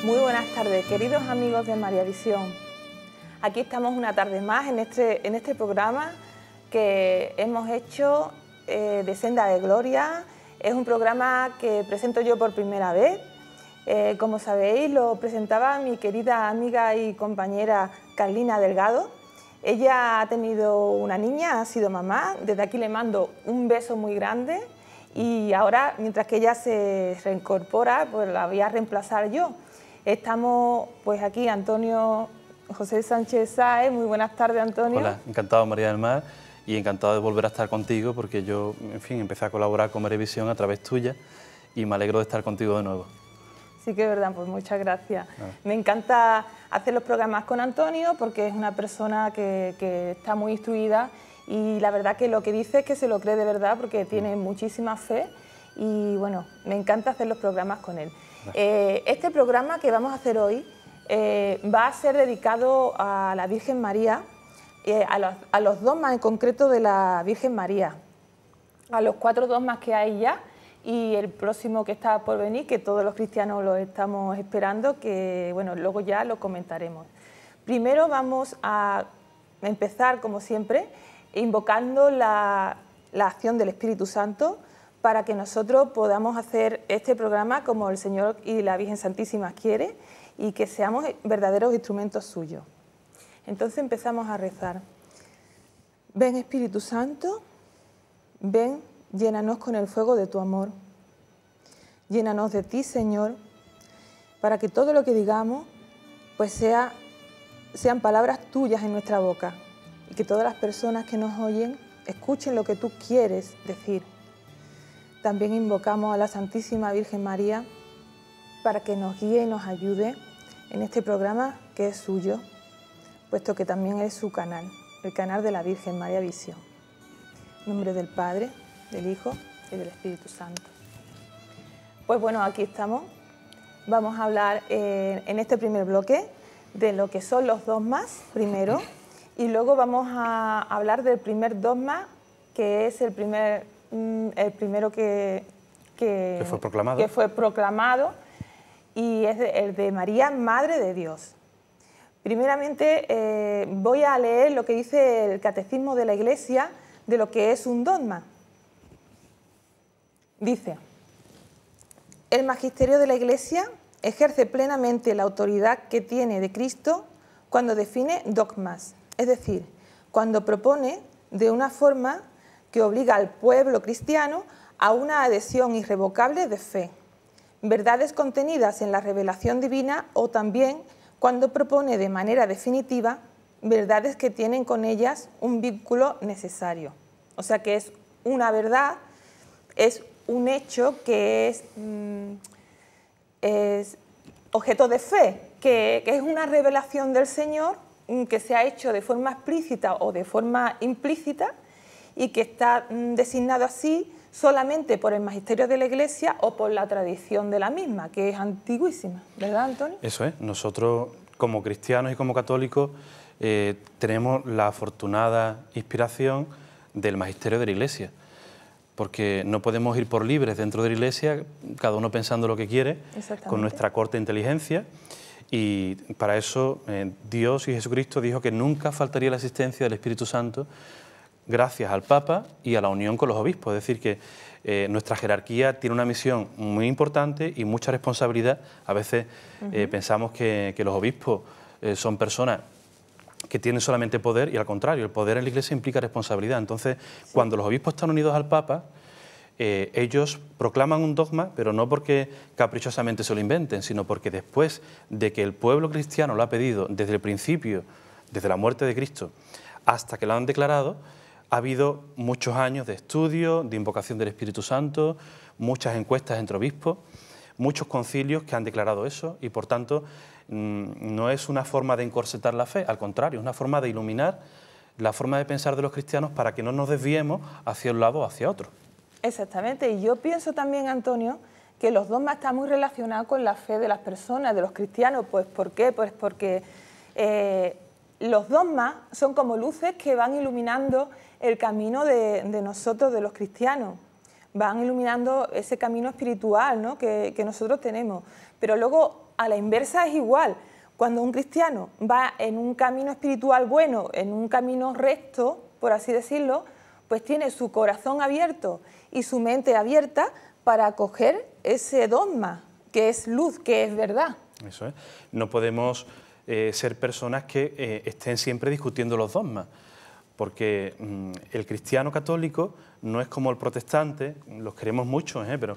Muy buenas tardes, queridos amigos de María Visión. Aquí estamos una tarde más en este programa que hemos hecho de Senda de Gloria. Es un programa que presento yo por primera vez. Como sabéis, lo presentaba mi querida amiga y compañera Carlina Delgado. Ella ha tenido una niña, ha sido mamá. Desde aquí le mando un beso muy grande y ahora, mientras que ella se reincorpora, pues la voy a reemplazar yo. Estamos pues aquí, Antonio José Sánchez Sáez. Muy buenas tardes, Antonio. Hola, encantado, María del Mar, y encantado de volver a estar contigo porque yo, en fin, empecé a colaborar con María Visión a través tuya y me alegro de estar contigo de nuevo. Sí que es verdad, pues muchas gracias. Me encanta hacer los programas con Antonio porque es una persona que está muy instruida y la verdad que lo que dice es que se lo cree de verdad porque tiene muchísima fe y bueno, me encanta hacer los programas con él. Este programa que vamos a hacer hoy va a ser dedicado a la Virgen María, a los dogmas en concreto de la Virgen María, a los 4 dogmas que hay ya y el próximo que está por venir, que todos los cristianos lo estamos esperando, que bueno, luego ya lo comentaremos. Primero vamos a empezar, como siempre, invocando la acción del Espíritu Santo, para que nosotros podamos hacer este programa como el Señor y la Virgen Santísima quiere y que seamos verdaderos instrumentos suyos. Entonces empezamos a rezar. Ven, Espíritu Santo, ven, llénanos con el fuego de tu amor. Llénanos de ti, Señor, para que todo lo que digamos pues sean palabras tuyas en nuestra boca y que todas las personas que nos oyen escuchen lo que tú quieres decir. También invocamos a la Santísima Virgen María para que nos guíe y nos ayude en este programa que es suyo, puesto que también es su canal, el canal de la Virgen María Visión. En nombre del Padre, del Hijo y del Espíritu Santo. Pues bueno, aquí estamos. Vamos a hablar en este primer bloque de lo que son los dogmas primero y luego vamos a hablar del primer dogma, que es el primero que fue proclamado y es el de María, Madre de Dios. Primeramente voy a leer lo que dice el Catecismo de la Iglesia de lo que es un dogma. Dice: el magisterio de la Iglesia ejerce plenamente la autoridad que tiene de Cristo cuando define dogmas, es decir, cuando propone de una forma que obliga al pueblo cristiano a una adhesión irrevocable de fe, verdades contenidas en la revelación divina, o también cuando propone de manera definitiva verdades que tienen con ellas un vínculo necesario. O sea que es una verdad, es un hecho que es objeto de fe, que es una revelación del Señor que se ha hecho de forma explícita o de forma implícita y que está designado así solamente por el magisterio de la Iglesia o por la tradición de la misma, que es antiguísima, ¿verdad, Antonio? Eso es. Nosotros, como cristianos y como católicos, tenemos la afortunada inspiración del magisterio de la Iglesia, porque no podemos ir por libres dentro de la Iglesia, cada uno pensando lo que quiere, con nuestra corta inteligencia, y para eso Dios y Jesucristo dijo que nunca faltaría la asistencia del Espíritu Santo, gracias al Papa y a la unión con los obispos. Es decir, que nuestra jerarquía tiene una misión muy importante y mucha responsabilidad. A veces pensamos que los obispos son personas que tienen solamente poder, y al contrario, el poder en la Iglesia implica responsabilidad. Entonces, cuando los obispos están unidos al Papa, ellos proclaman un dogma, pero no porque caprichosamente se lo inventen, sino porque después de que el pueblo cristiano lo ha pedido desde el principio, desde la muerte de Cristo, hasta que lo han declarado, ha habido muchos años de estudio, de invocación del Espíritu Santo, muchas encuestas entre obispos, muchos concilios que han declarado eso, y por tanto no es una forma de encorsetar la fe, al contrario, es una forma de iluminar la forma de pensar de los cristianos para que no nos desviemos hacia un lado o hacia otro. Exactamente, y yo pienso también, Antonio, que los dogmas están muy relacionados con la fe de las personas, de los cristianos. Pues ¿por qué? Pues porque los dogmas son como luces que van iluminando el camino de nosotros, de los cristianos. Van iluminando ese camino espiritual, ¿no?, que nosotros tenemos. Pero luego a la inversa es igual. Cuando un cristiano va en un camino espiritual bueno, en un camino recto, por así decirlo, pues tiene su corazón abierto y su mente abierta para acoger ese dogma, que es luz, que es verdad. Eso es. No podemos ser personas que estén siempre discutiendo los dogmas, porque el cristiano católico no es como el protestante, los queremos mucho, pero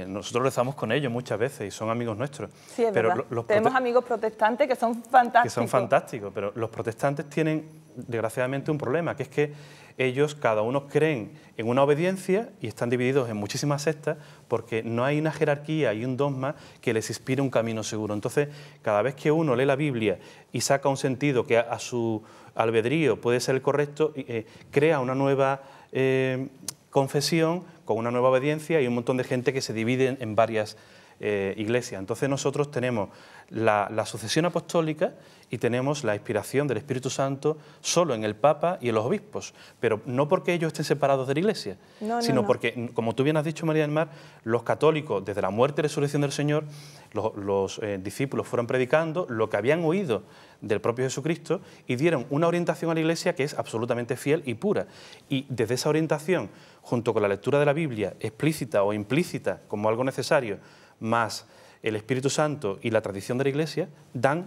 nosotros rezamos con ellos muchas veces y son amigos nuestros. Sí, es verdad. Tenemos amigos protestantes que son fantásticos. Que son fantásticos, pero los protestantes tienen, desgraciadamente, un problema, que es que ellos, cada uno creen en una obediencia y están divididos en muchísimas sectas porque no hay una jerarquía y un dogma que les inspire un camino seguro. Entonces, cada vez que uno lee la Biblia y saca un sentido que a su albedrío puede ser el correcto, crea una nueva confesión con una nueva obediencia y un montón de gente que se divide en varias iglesias. Entonces nosotros tenemos la sucesión apostólica y tenemos la inspiración del Espíritu Santo solo en el Papa y en los obispos, pero no porque ellos estén separados de la Iglesia, sino porque, como tú bien has dicho, María del Mar, los católicos, desde la muerte y resurrección del Señor, los discípulos fueron predicando lo que habían oído del propio Jesucristo y dieron una orientación a la Iglesia que es absolutamente fiel y pura. Y desde esa orientación, junto con la lectura de la Biblia, explícita o implícita, como algo necesario, más el Espíritu Santo y la tradición de la Iglesia, dan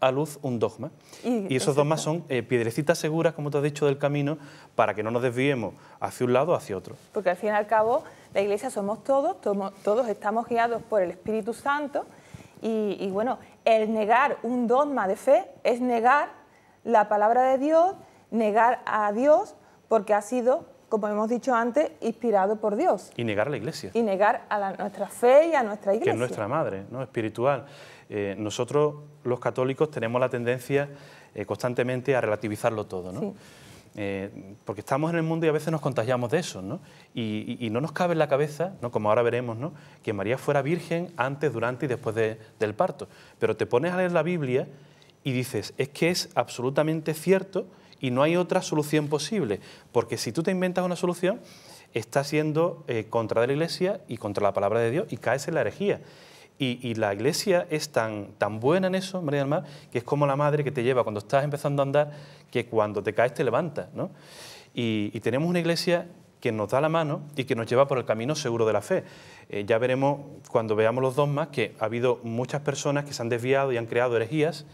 a luz un dogma. Y esos dogmas son piedrecitas seguras, como te has dicho, del camino, para que no nos desviemos hacia un lado o hacia otro. Porque al fin y al cabo, la Iglesia somos todos estamos guiados por el Espíritu Santo, y bueno, el negar un dogma de fe es negar la palabra de Dios, negar a Dios, porque ha sido, como hemos dicho antes, inspirado por Dios. Y negar a la Iglesia. Y negar a nuestra fe y a nuestra Iglesia. Que es nuestra madre, ¿no?, espiritual. Nosotros, los católicos, tenemos la tendencia constantemente a relativizarlo todo, ¿no? Sí. Porque estamos en el mundo y a veces nos contagiamos de eso, ¿no? Y no nos cabe en la cabeza, ¿no?, como ahora veremos, ¿no?, que María fuera virgen antes, durante y después del parto. Pero te pones a leer la Biblia y dices, es que es absolutamente cierto y no hay otra solución posible, porque si tú te inventas una solución, estás siendo contra de la Iglesia y contra la palabra de Dios y caes en la herejía. Y la Iglesia es tan buena en eso, María del Mar, que es como la madre que te lleva cuando estás empezando a andar, que cuando te caes te levanta, ¿no? Y tenemos una Iglesia que nos da la mano y que nos lleva por el camino seguro de la fe. Ya veremos, cuando veamos los dogmas, que ha habido muchas personas que se han desviado y han creado herejías,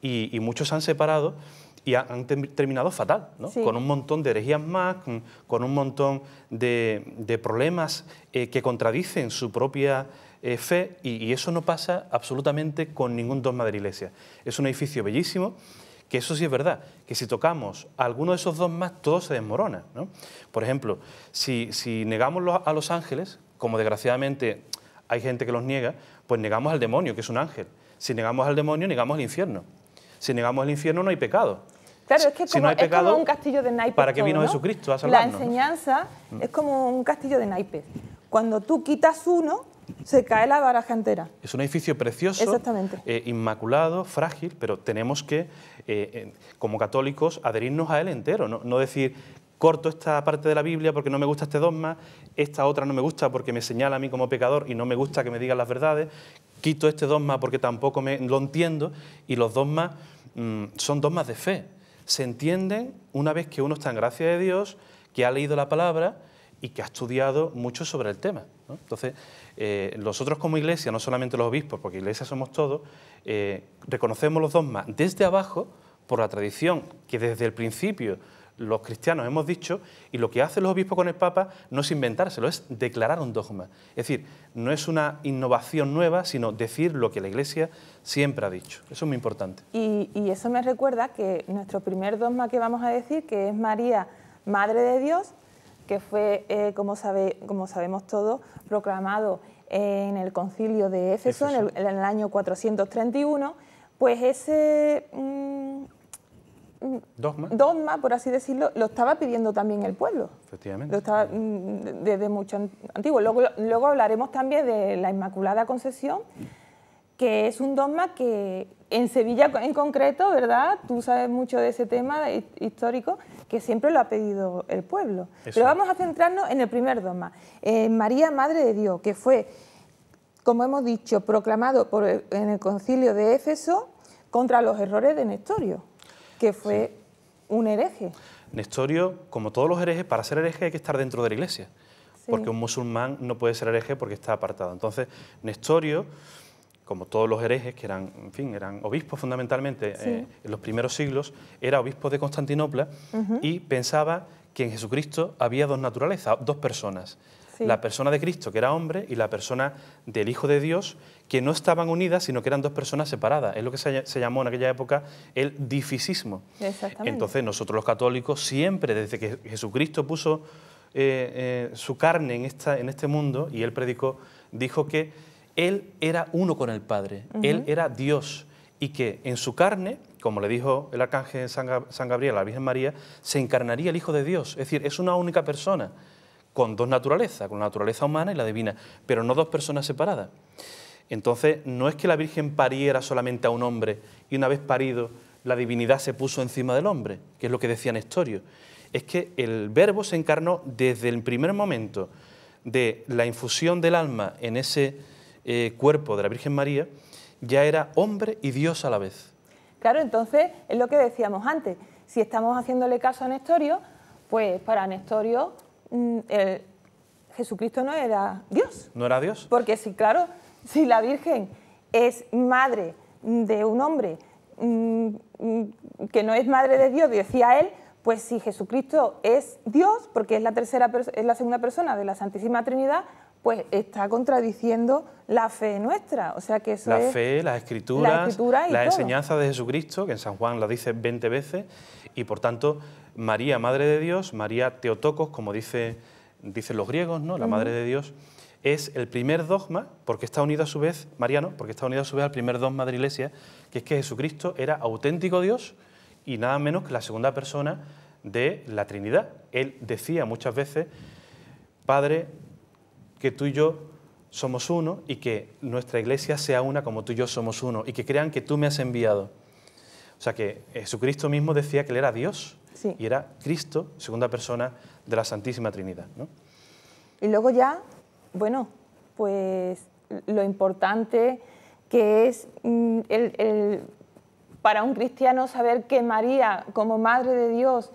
y muchos se han separado y han terminado fatal, ¿no? Sí. Con un montón de herejías más, con un montón de problemas que contradicen su propia fe, y eso no pasa absolutamente con ningún dogma de la Iglesia. Es un edificio bellísimo, que eso sí es verdad, que si tocamos alguno de esos dogmas, todo se desmorona, ¿no? Por ejemplo, si negamos a los ángeles, como desgraciadamente hay gente que los niega, pues negamos al demonio, que es un ángel. Si negamos al demonio, negamos el infierno. Si negamos el infierno, no hay pecado. Claro, es que si no hay pecado, es como un castillo de naipes. ¿Para qué vino Jesucristo a salvarnos? La enseñanza es como un castillo de naipes. Cuando tú quitas uno, se cae la baraja entera. Es un edificio precioso, inmaculado, frágil, pero tenemos que, como católicos, adherirnos a él entero, no decir, corto esta parte de la Biblia porque no me gusta este dogma, esta otra no me gusta porque me señala a mí como pecador y no me gusta que me digan las verdades, quito este dogma porque tampoco lo entiendo, y los dogmas son dogmas de fe. Se entienden una vez que uno está en gracia de Dios, que ha leído la palabra y que ha estudiado mucho sobre el tema, ¿no? Entonces, nosotros como Iglesia, no solamente los obispos, porque Iglesia somos todos, reconocemos los dogmas desde abajo por la tradición que desde el principio los cristianos hemos dicho, y lo que hacen los obispos con el Papa no es inventárselo, es declarar un dogma. Es decir, no es una innovación nueva, sino decir lo que la Iglesia siempre ha dicho. Eso es muy importante. Y eso me recuerda que nuestro primer dogma que vamos a decir, que es María, Madre de Dios, que fue, como sabemos todos, proclamado en el Concilio de Éfeso. En el año 431, pues ese dogma, por así decirlo, lo estaba pidiendo también el pueblo. Efectivamente. Lo estaba desde mucho antiguo. Luego hablaremos también de la Inmaculada Concepción, que es un dogma que en Sevilla en concreto, ¿verdad? Tú sabes mucho de ese tema histórico, que siempre lo ha pedido el pueblo. Eso. Pero vamos a centrarnos en el primer dogma, María, Madre de Dios, que fue como hemos dicho, proclamado en el concilio de Éfeso contra los errores de Nestorio, que fue un hereje. Nestorio, como todos los herejes, para ser hereje hay que estar dentro de la Iglesia, porque un musulmán no puede ser hereje porque está apartado. Entonces, Nestorio, como todos los herejes, que eran, en fin, eran obispos fundamentalmente en los primeros siglos, era obispo de Constantinopla y pensaba que en Jesucristo había dos naturalezas, dos personas. La persona de Cristo, que era hombre, y la persona del Hijo de Dios, que no estaban unidas, sino que eran dos personas separadas. Es lo que se llamó en aquella época el difisismo. Exactamente. Entonces, nosotros los católicos siempre, desde que Jesucristo puso su carne en este mundo, y Él predicó, dijo que Él era uno con el Padre, Él era Dios, y que en su carne, como le dijo el arcángel San Gabriel a la Virgen María, se encarnaría el Hijo de Dios. Es decir, es una única persona, con dos naturalezas, con la naturaleza humana y la divina, pero no dos personas separadas. Entonces, no es que la Virgen pariera solamente a un hombre y una vez parido la divinidad se puso encima del hombre, que es lo que decía Nestorio. Es que el Verbo se encarnó desde el primer momento de la infusión del alma en ese cuerpo de la Virgen María, ya era hombre y Dios a la vez. Claro, entonces es lo que decíamos antes, si estamos haciéndole caso a Nestorio, pues para Nestorio Jesucristo no era Dios. ¿No era Dios? Porque sí, claro, si la Virgen es madre de un hombre que no es madre de Dios, decía él, pues si Jesucristo es Dios, porque es la segunda persona de la Santísima Trinidad, pues está contradiciendo la fe nuestra. O sea que eso la fe, las escrituras, la enseñanza de Jesucristo, que en San Juan la dice 20 veces, y por tanto María, Madre de Dios, María Theotokos, como dicen los griegos, ¿no? La Madre de Dios, es el primer dogma, porque está unido a su vez, mariano, porque está unido a su vez al primer dogma de la Iglesia, que es que Jesucristo era auténtico Dios y nada menos que la segunda persona de la Trinidad. Él decía muchas veces, Padre, que tú y yo somos uno y que nuestra Iglesia sea una como tú y yo somos uno y que crean que tú me has enviado. O sea que Jesucristo mismo decía que Él era Dios y era Cristo, segunda persona de la Santísima Trinidad, ¿no? Y luego ya, bueno, pues lo importante que es para un cristiano saber que María, como Madre de Dios,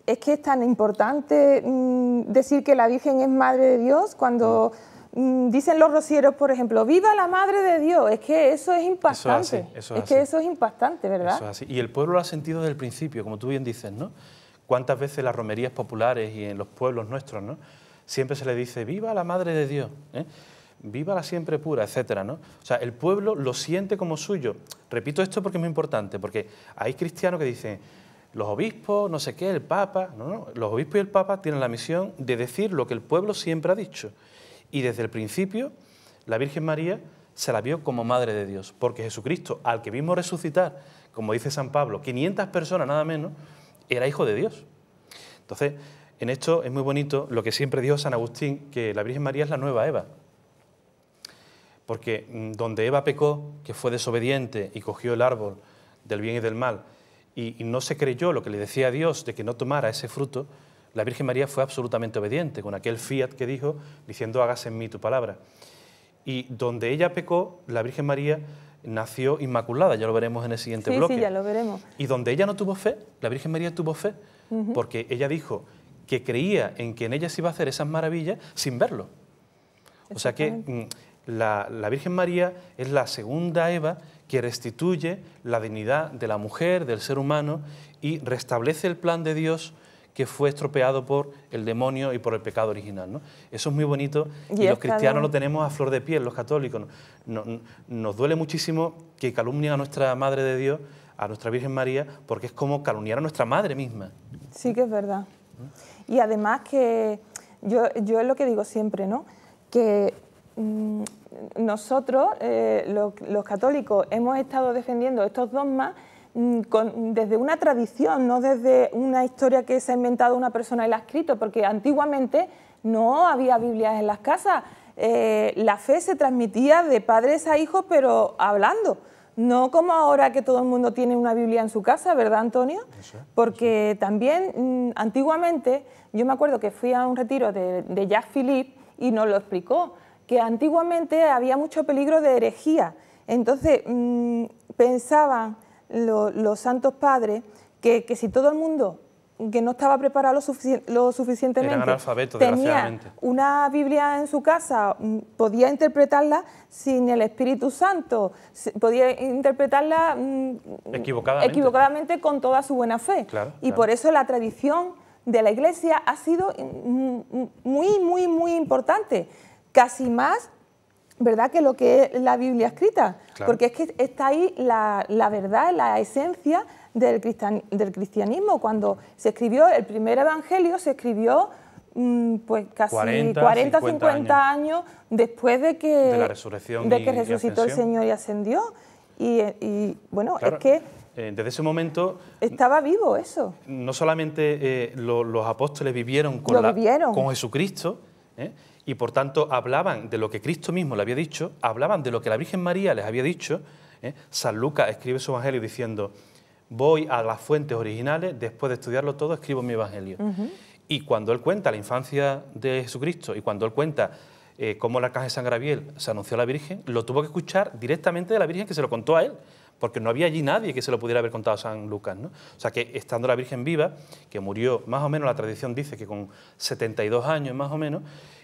es que es tan importante decir que la Virgen es Madre de Dios cuando dicen los rosieros, por ejemplo, ¡viva la Madre de Dios! Es que eso es impactante. Eso es impactante, ¿verdad? Eso es así. Y el pueblo lo ha sentido desde el principio, como tú bien dices, ¿no? Cuántas veces en las romerías populares y en los pueblos nuestros, ¿no? Siempre se le dice, ¡viva la Madre de Dios! ¡Viva la siempre pura!, etcétera, ¿no? O sea, el pueblo lo siente como suyo. Repito esto porque es muy importante, porque hay cristianos que dicen, los obispos, no sé qué, el Papa... No, los obispos y el Papa tienen la misión de decir lo que el pueblo siempre ha dicho. Y desde el principio, la Virgen María se la vio como Madre de Dios, porque Jesucristo, al que vimos resucitar, como dice San Pablo, 500 personas nada menos, era hijo de Dios. Entonces, en esto es muy bonito lo que siempre dijo San Agustín, que la Virgen María es la nueva Eva. Porque donde Eva pecó, que fue desobediente y cogió el árbol del bien y del mal, y no se creyó lo que le decía a Dios de que no tomara ese fruto, la Virgen María fue absolutamente obediente, con aquel fiat que dijo, diciendo, hágase en mí tu palabra. Y donde ella pecó, la Virgen María nació inmaculada, ya lo veremos en el siguiente bloque. Sí, ya lo veremos. Y donde ella no tuvo fe, la Virgen María tuvo fe, porque ella dijo que creía en que en ella se iba a hacer esas maravillas sin verlo. O sea que la Virgen María es la segunda Eva que restituye la dignidad de la mujer, del ser humano, y restablece el plan de Dios que fue estropeado por el demonio y por el pecado original, ¿no? Eso es muy bonito y los cristianos lo tenemos a flor de piel, los católicos. Nos duele muchísimo que calumnien a nuestra Madre de Dios, a nuestra Virgen María, porque es como calumniar a nuestra Madre misma. Sí que es verdad. Y además que yo es lo que digo siempre, ¿no? Que nosotros, los católicos, hemos estado defendiendo estos dogmas desde una tradición, no desde una historia que se ha inventado una persona y la ha escrito, porque antiguamente no había Biblias en las casas. La fe se transmitía de padres a hijos, pero hablando. No como ahora que todo el mundo tiene una Biblia en su casa, ¿verdad, Antonio? Porque también antiguamente, yo me acuerdo que fui a un retiro de Jacques Philippe y nos lo explicó, que antiguamente había mucho peligro de herejía. Entonces, pensaban los santos padres que si todo el mundo que no estaba preparado lo suficientemente, eran analfabetos, tenía una Biblia en su casa, podía interpretarla sin el Espíritu Santo, podía interpretarla equivocadamente con toda su buena fe. Claro, y por eso la tradición de la Iglesia ha sido muy importante, casi más, ¿verdad?, que lo que es la Biblia escrita, claro. Porque es que está ahí la verdad, la esencia del cristianismo. Cuando se escribió el primer evangelio, se escribió pues casi 40, 50 años después de que la resurrección resucitó el Señor y ascendió. Y bueno, claro, es que desde ese momento estaba vivo eso. No solamente los apóstoles vivieron con Jesucristo, y por tanto hablaban de lo que Cristo mismo le había dicho, hablaban de lo que la Virgen María les había dicho. San Lucas escribe su evangelio diciendo: voy a las fuentes originales, después de estudiarlo todo, escribo mi evangelio. Y cuando él cuenta la infancia de Jesucristo y cuando él cuenta cómo el arcángel San Gabriel se anunció a la Virgen, lo tuvo que escuchar directamente de la Virgen, que se lo contó a él, porque no había allí nadie que se lo pudiera haber contado a San Lucas, ¿no? O sea que estando la Virgen viva, que murió más o menos, la tradición dice que con 72 años más o menos,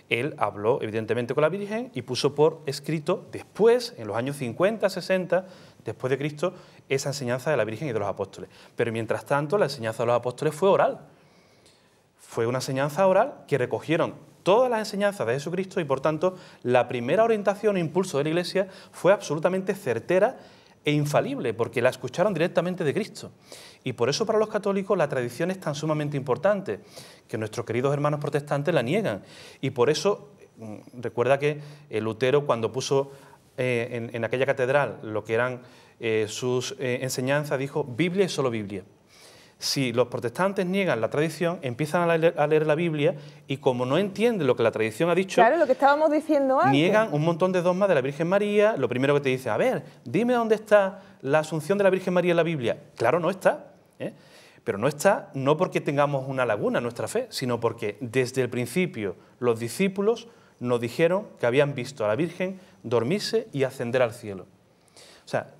él habló evidentemente con la Virgen y puso por escrito después, en los años 50, 60, después de Cristo, esa enseñanza de la Virgen y de los apóstoles. Pero mientras tanto, la enseñanza de los apóstoles fue oral. Fue una enseñanza oral que recogieron todas las enseñanzas de Jesucristo y, por tanto, la primera orientación e impulso de la Iglesia fue absolutamente certera e infalible, porque la escucharon directamente de Cristo. Y por eso para los católicos la tradición es tan sumamente importante, que nuestros queridos hermanos protestantes la niegan. Y por eso, recuerda que Lutero, cuando puso en aquella catedral lo que eran sus enseñanzas, dijo: Biblia y solo Biblia. Si los protestantes niegan la tradición, empiezan a leer la Biblia y, como no entienden lo que la tradición ha dicho, claro, lo que estábamos diciendo antes, niegan un montón de dogmas de la Virgen María. Lo primero que te dice: a ver, dime dónde está la asunción de la Virgen María en la Biblia. Claro, no está, pero no está no porque tengamos una laguna en nuestra fe, sino porque desde el principio los discípulos nos dijeron que habían visto a la Virgen dormirse y ascender al cielo. O sea,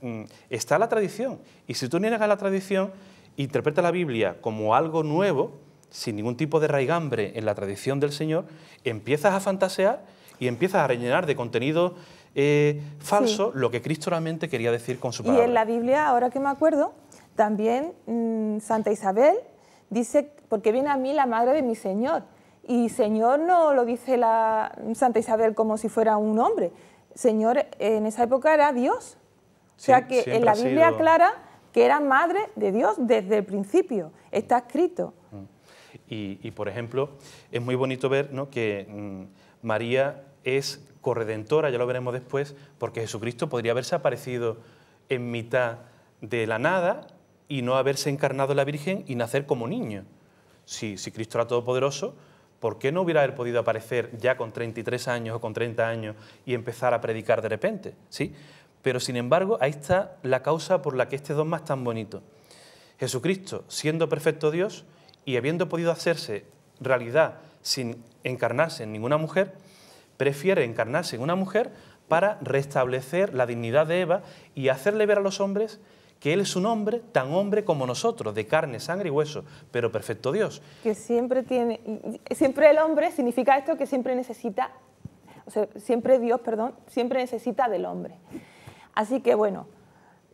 está la tradición, y si tú niegas la tradición, interpreta la Biblia como algo nuevo, sin ningún tipo de raigambre en la tradición del Señor, empiezas a fantasear y empiezas a rellenar de contenido falso lo que Cristo realmente quería decir con su palabra. Y en la Biblia, ahora que me acuerdo, también Santa Isabel dice: porque viene a mí la madre de mi Señor. Y Señor no lo dice Santa Isabel como si fuera un hombre. Señor en esa época era Dios. O sea que en la Biblia aclara que era madre de Dios desde el principio, está escrito. Y por ejemplo, es muy bonito ver, ¿no?, que María es corredentora, ya lo veremos después, porque Jesucristo podría haberse aparecido en mitad de la nada y no haberse encarnado en la Virgen y nacer como niño. Si Cristo era todopoderoso, ¿por qué no hubiera haber podido aparecer ya con 33 años o con 30 años y empezar a predicar de repente? ¿Sí? Pero, sin embargo, ahí está la causa por la que este dogma es tan bonito. Jesucristo, siendo perfecto Dios y habiendo podido hacerse realidad sin encarnarse en ninguna mujer, prefiere encarnarse en una mujer para restablecer la dignidad de Eva y hacerle ver a los hombres que Él es un hombre, tan hombre como nosotros, de carne, sangre y hueso, pero perfecto Dios. Que siempre el hombre significa esto, que siempre necesita, o sea, siempre Dios, perdón, siempre necesita del hombre. Así que bueno,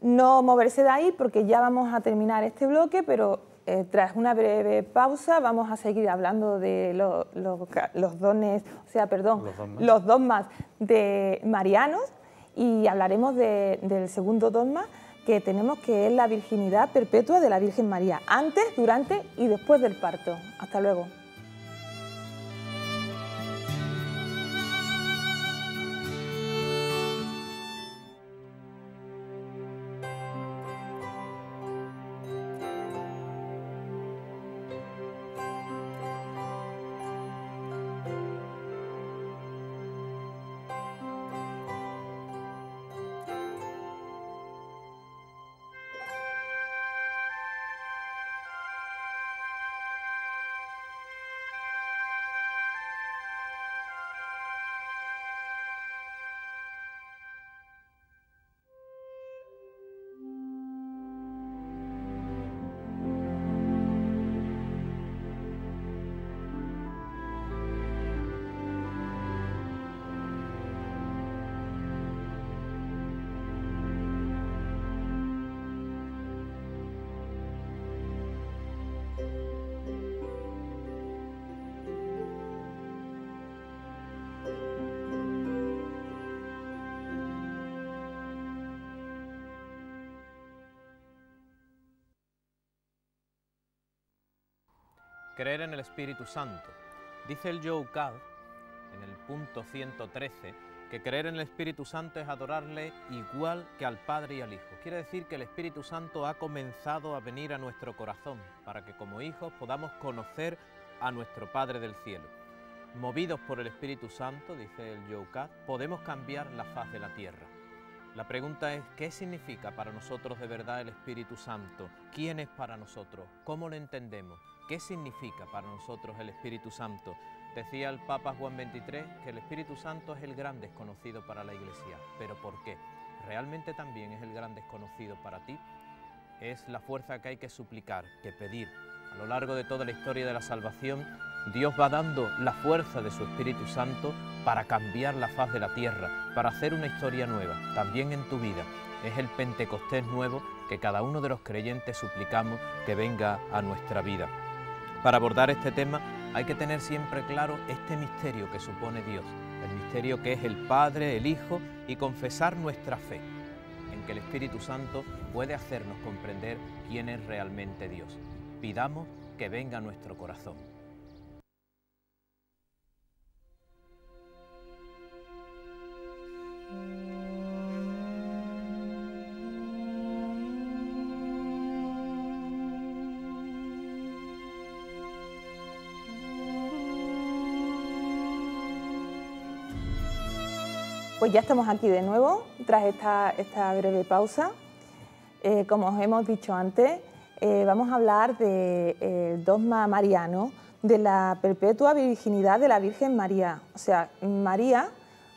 no moverse de ahí porque ya vamos a terminar este bloque, pero tras una breve pausa vamos a seguir hablando de los dones, o sea, perdón, los dogmas de marianos, y hablaremos del segundo dogma que tenemos, que es la virginidad perpetua de la Virgen María, antes, durante y después del parto. Hasta luego. creer en el Espíritu Santo. Dice el Joe Cad, en el punto 113, que creer en el Espíritu Santo es adorarle igual que al Padre y al Hijo. Quiere decir que el Espíritu Santo ha comenzado a venir a nuestro corazón para que como hijos podamos conocer a nuestro Padre del cielo. Movidos por el Espíritu Santo, dice el Joe Cad, podemos cambiar la faz de la tierra. La pregunta es, ¿qué significa para nosotros de verdad el Espíritu Santo? ¿Quién es para nosotros? ¿Cómo lo entendemos? ¿Qué significa para nosotros el Espíritu Santo? Decía el Papa Juan XXIII que el Espíritu Santo es el gran desconocido para la Iglesia. ¿Pero por qué? ¿Realmente también es el gran desconocido para ti? Es la fuerza que hay que suplicar, que pedir. A lo largo de toda la historia de la salvación, Dios va dando la fuerza de su Espíritu Santo para cambiar la faz de la tierra, para hacer una historia nueva, también en tu vida. Es el Pentecostés nuevo que cada uno de los creyentes suplicamos que venga a nuestra vida. Para abordar este tema hay que tener siempre claro este misterio que supone Dios, el misterio que es el Padre, el Hijo, y confesar nuestra fe en que el Espíritu Santo puede hacernos comprender quién es realmente Dios. Pidamos que venga a nuestro corazón. Pues ya estamos aquí de nuevo, tras esta breve pausa. Como os hemos dicho antes, vamos a hablar del dogma mariano, de la perpetua virginidad de la Virgen María. O sea, María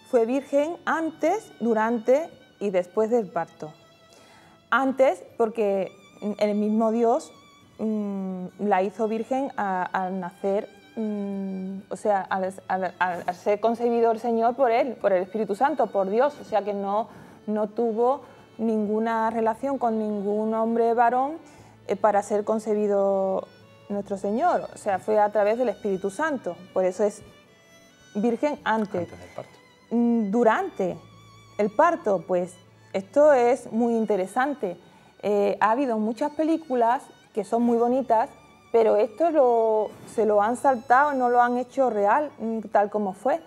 fue virgen antes, durante y después del parto. Antes, porque el mismo Dios la hizo virgen al nacer. O sea, al ser concebido el Señor por Él, por el Espíritu Santo, por Dios, o sea que no tuvo ninguna relación con ningún hombre varón para ser concebido nuestro Señor, o sea, fue a través del Espíritu Santo, por eso es virgen antes. Antes del parto. Durante el parto, pues esto es muy interesante. Ha habido muchas películas que son muy bonitas, pero esto se lo han saltado, no lo han hecho real, tal como fue.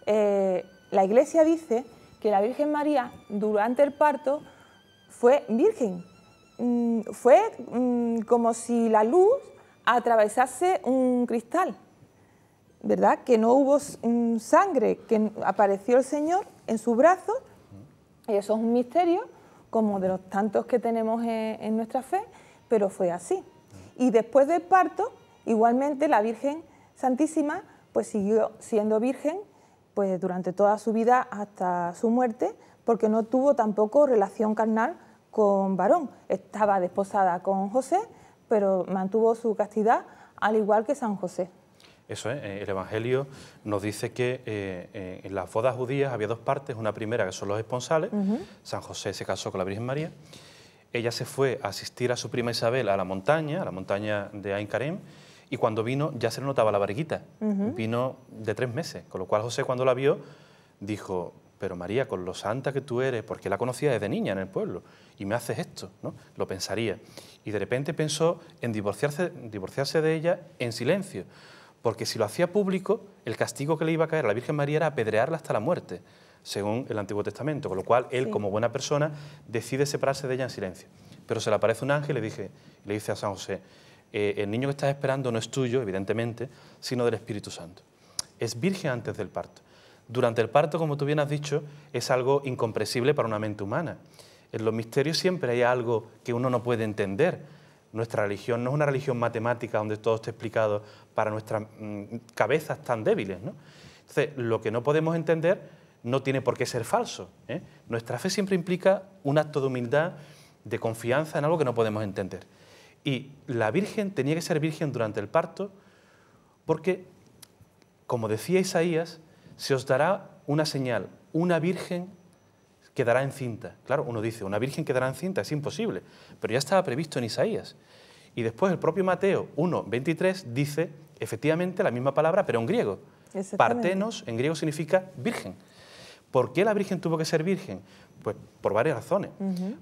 La Iglesia dice que la Virgen María, durante el parto, fue virgen. Fue como si la luz atravesase un cristal, ¿verdad? Que no hubo sangre, que apareció el Señor en su brazo, y eso es un misterio, como de los tantos que tenemos en nuestra fe, pero fue así. Y después del parto, igualmente la Virgen Santísima pues siguió siendo virgen pues durante toda su vida hasta su muerte, porque no tuvo tampoco relación carnal con varón. Estaba desposada con José, pero mantuvo su castidad al igual que San José. Eso es, el Evangelio nos dice que en las bodas judías había dos partes, una primera que son los esponsales, San José se casó con la Virgen María. Ella se fue a asistir a su prima Isabel a la montaña de Ain Karem, y cuando vino ya se le notaba la barriguita. Vino de 3 meses, con lo cual José cuando la vio dijo, pero María, con lo santa que tú eres, porque la conocía desde niña en el pueblo, y me haces esto, ¿no? Lo pensaría. Y de repente pensó en divorciarse de ella en silencio, porque si lo hacía público, el castigo que le iba a caer a la Virgen María era apedrearla hasta la muerte, según el Antiguo Testamento, con lo cual él, como buena persona, decide separarse de ella en silencio. Pero se le aparece un ángel y le dice a San José, el niño que estás esperando no es tuyo, evidentemente, sino del Espíritu Santo. Es virgen antes del parto. Durante el parto, como tú bien has dicho, es algo incomprensible para una mente humana. En los misterios siempre hay algo que uno no puede entender. Nuestra religión no es una religión matemática donde todo esté explicado para nuestras cabezas tan débiles, ¿no? Entonces, lo que no podemos entender no tiene por qué ser falso, ¿eh? Nuestra fe siempre implica un acto de humildad, de confianza en algo que no podemos entender. Y la Virgen tenía que ser virgen durante el parto porque, como decía Isaías, se os dará una señal, una virgen quedará encinta. Claro, uno dice, una virgen quedará encinta, es imposible, pero ya estaba previsto en Isaías. Y después el propio Mateo 1:23 dice, efectivamente, la misma palabra, pero en griego. Partenos, en griego, significa virgen. ¿Por qué la Virgen tuvo que ser virgen? Pues por varias razones.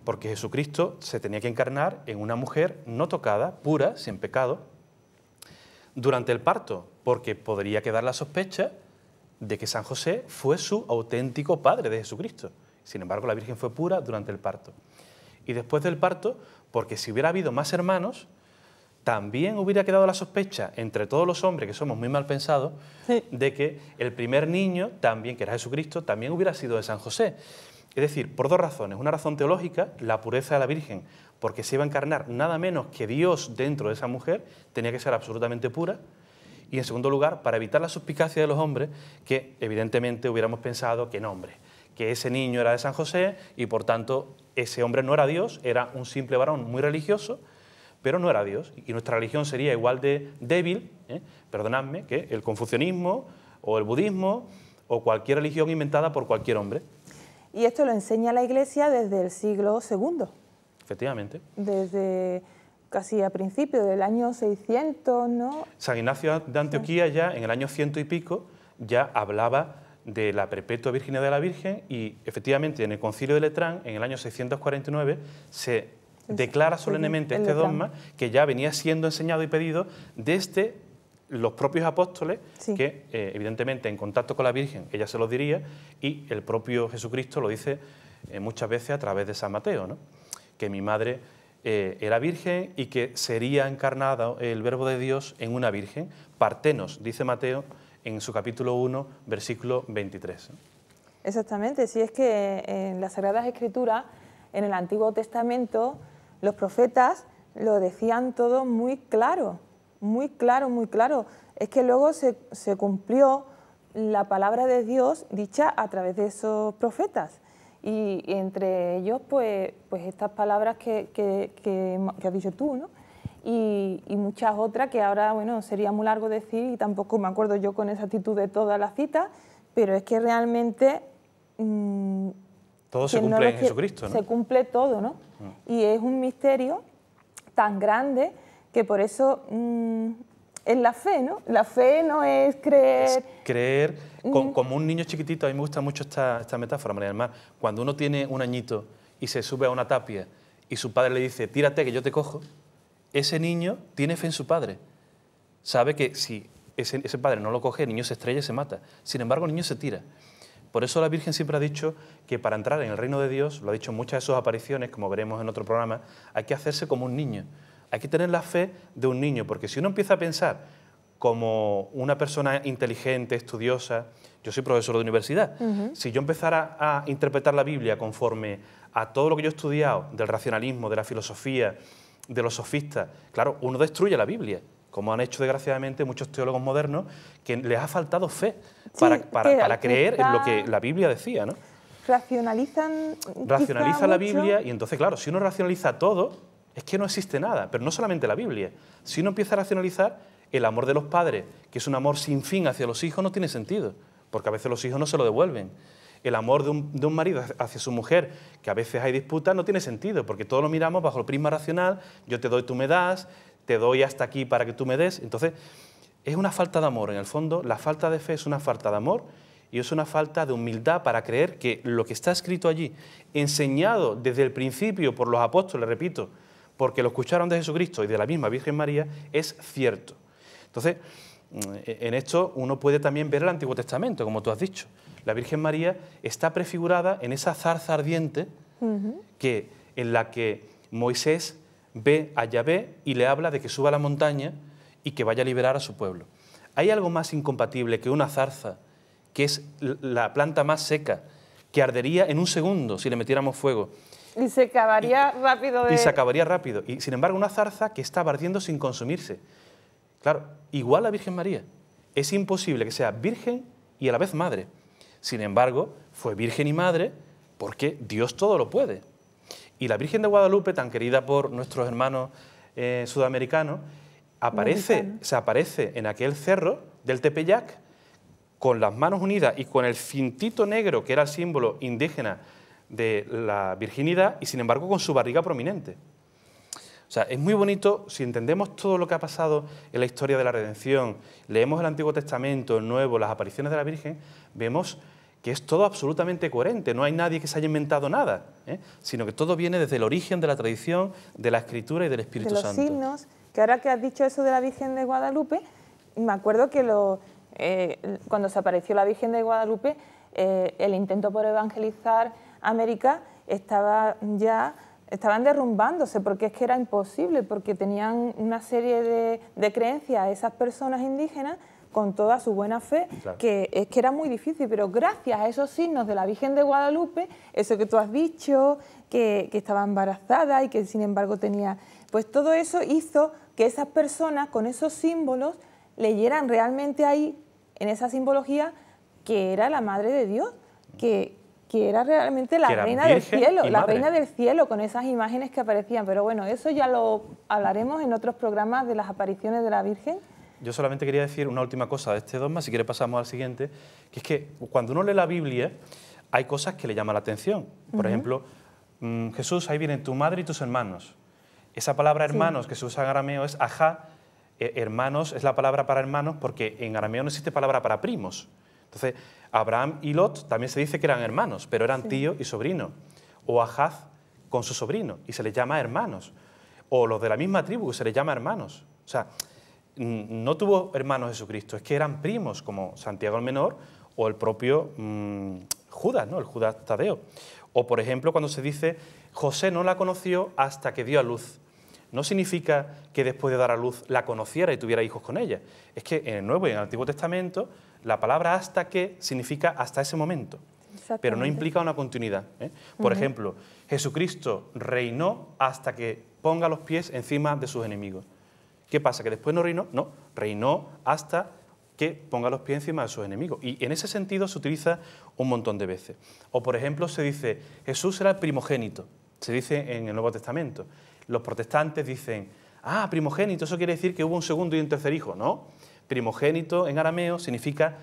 Porque Jesucristo se tenía que encarnar en una mujer no tocada, pura, sin pecado, durante el parto, porque podría quedar la sospecha de que San José fue su auténtico padre de Jesucristo. Sin embargo, la Virgen fue pura durante el parto. Y después del parto, porque si hubiera habido más hermanos, también hubiera quedado la sospecha entre todos los hombres, que somos muy mal pensados, de que el primer niño, también, que era Jesucristo, también hubiera sido de San José. Es decir, por dos razones. Una razón teológica, la pureza de la Virgen, porque se iba a encarnar nada menos que Dios dentro de esa mujer, tenía que ser absolutamente pura. Y en segundo lugar, para evitar la suspicacia de los hombres, que evidentemente hubiéramos pensado que no, hombre, que ese niño era de San José y por tanto ese hombre no era Dios, era un simple varón muy religioso, pero no era Dios. Y nuestra religión sería igual de débil, perdonadme, que el confucianismo o el budismo o cualquier religión inventada por cualquier hombre. Y esto lo enseña la Iglesia desde el siglo II. Efectivamente. Desde casi a principios del año 600, ¿no? San Ignacio de Antioquía ya en el año 100 y pico ya hablaba de la perpetua virginidad de la Virgen y efectivamente en el Concilio de Letrán, en el año 649, se declara solemnemente este dogma que ya venía siendo enseñado y pedido desde los propios apóstoles, que evidentemente en contacto con la Virgen ella se los diría, y el propio Jesucristo lo dice muchas veces a través de San Mateo, ¿no? Que mi madre era virgen y que sería encarnado el Verbo de Dios en una virgen. Partenos, dice Mateo en su capítulo 1, versículo 23. Exactamente, si es que en las Sagradas Escrituras, en el Antiguo Testamento, los profetas lo decían todo muy claro, muy claro, muy claro. Es que luego se cumplió la palabra de Dios dicha a través de esos profetas. Y entre ellos, pues estas palabras que has dicho tú, ¿no? Y muchas otras que ahora, bueno, sería muy largo decir y tampoco me acuerdo yo con exactitud de todas las citas, pero es que realmente... todo se cumple en Jesucristo, ¿no? Se cumple todo, ¿no? Y es un misterio tan grande que por eso es la fe, ¿no? La fe no es creer... Es creer, como un niño chiquitito, a mí me gusta mucho esta metáfora, María del Mar, cuando uno tiene un añito y se sube a una tapia y su padre le dice, tírate que yo te cojo, ese niño tiene fe en su padre, sabe que si ese padre no lo coge, el niño se estrella y se mata, sin embargo el niño se tira. Por eso la Virgen siempre ha dicho que para entrar en el reino de Dios, lo ha dicho en muchas de sus apariciones, como veremos en otro programa, hay que hacerse como un niño. Hay que tener la fe de un niño, porque si uno empieza a pensar como una persona inteligente, estudiosa, yo soy profesor de universidad, si yo empezara a interpretar la Biblia conforme a todo lo que yo he estudiado del racionalismo, de la filosofía, de los sofistas, claro, uno destruye la Biblia, como han hecho desgraciadamente muchos teólogos modernos, que les ha faltado fe para creer en lo que la Biblia decía, ¿no? Racionaliza la Biblia y entonces, claro, si uno racionaliza todo, es que no existe nada, pero no solamente la Biblia. Si uno empieza a racionalizar, el amor de los padres, que es un amor sin fin hacia los hijos, no tiene sentido, porque a veces los hijos no se lo devuelven. El amor de un marido hacia su mujer, que a veces hay disputas, no tiene sentido, porque todos lo miramos bajo el prisma racional, yo te doy, tú me das, te doy hasta aquí para que tú me des. Entonces, es una falta de amor. En el fondo, la falta de fe es una falta de amor y es una falta de humildad para creer que lo que está escrito allí, enseñado desde el principio por los apóstoles, repito, porque lo escucharon de Jesucristo y de la misma Virgen María, es cierto. Entonces, en esto uno puede también ver el Antiguo Testamento, como tú has dicho. La Virgen María está prefigurada en esa zarza ardiente en la que Moisés ve a Yahvé y le habla de que suba a la montaña y que vaya a liberar a su pueblo. ¿Hay algo más incompatible que una zarza, que es la planta más seca, que ardería en un segundo si le metiéramos fuego? Y se acabaría rápido. Y se acabaría rápido. Y sin embargo, una zarza que estaba ardiendo sin consumirse. Claro, igual la Virgen María. Es imposible que sea virgen y a la vez madre. Sin embargo, fue virgen y madre porque Dios todo lo puede. Y la Virgen de Guadalupe, tan querida por nuestros hermanos sudamericanos, se aparece en aquel cerro del Tepeyac con las manos unidas y con el cintito negro, que era el símbolo indígena de la virginidad, y sin embargo con su barriga prominente. O sea, es muy bonito, si entendemos todo lo que ha pasado en la historia de la redención, leemos el Antiguo Testamento, el Nuevo, las apariciones de la Virgen, vemos que es todo absolutamente coherente, no hay nadie que se haya inventado nada, sino que todo viene desde el origen de la tradición, de la Escritura y del Espíritu Santo. De los signos, que ahora que has dicho eso de la Virgen de Guadalupe, me acuerdo que cuando se apareció la Virgen de Guadalupe, el intento por evangelizar América estaban derrumbándose, porque es que era imposible, porque tenían una serie de creencias esas personas indígenas con toda su buena fe, claro, que es que era muy difícil, pero gracias a esos signos de la Virgen de Guadalupe, eso que tú has dicho, que estaba embarazada y que sin embargo tenía, pues todo eso hizo que esas personas con esos símbolos leyeran realmente ahí, en esa simbología, que era la Madre de Dios, que era realmente la reina del cielo, la reina del cielo, con esas imágenes que aparecían. Pero bueno, eso ya lo hablaremos en otros programas de las apariciones de la Virgen. Yo solamente quería decir una última cosa de este dogma, si quiere pasamos al siguiente, que es que cuando uno lee la Biblia hay cosas que le llaman la atención. Por ejemplo, Jesús, ahí vienen tu madre y tus hermanos. Esa palabra hermanos que se usa en arameo es ajá. Hermanos es la palabra para hermanos porque en arameo no existe palabra para primos. Entonces, Abraham y Lot también se dice que eran hermanos, pero eran tío y sobrino. O Ahaz con su sobrino y se les llama hermanos. O los de la misma tribu se les llama hermanos. O sea, no tuvo hermanos Jesucristo, es que eran primos como Santiago el Menor o el propio Judas, ¿no? El Judas Tadeo. O, por ejemplo, cuando se dice José no la conoció hasta que dio a luz. No significa que después de dar a luz la conociera y tuviera hijos con ella. Es que en el Nuevo y en el Antiguo Testamento la palabra hasta que significa hasta ese momento, pero no implica una continuidad, ¿eh? Por ejemplo, Jesucristo reinó hasta que ponga los pies encima de sus enemigos. ¿Qué pasa? ¿Que después no reinó? No, reinó hasta que ponga los pies encima de sus enemigos. Y en ese sentido se utiliza un montón de veces. O, por ejemplo, se dice, Jesús era el primogénito, se dice en el Nuevo Testamento. Los protestantes dicen, primogénito, eso quiere decir que hubo un segundo y un tercer hijo. No, primogénito en arameo significa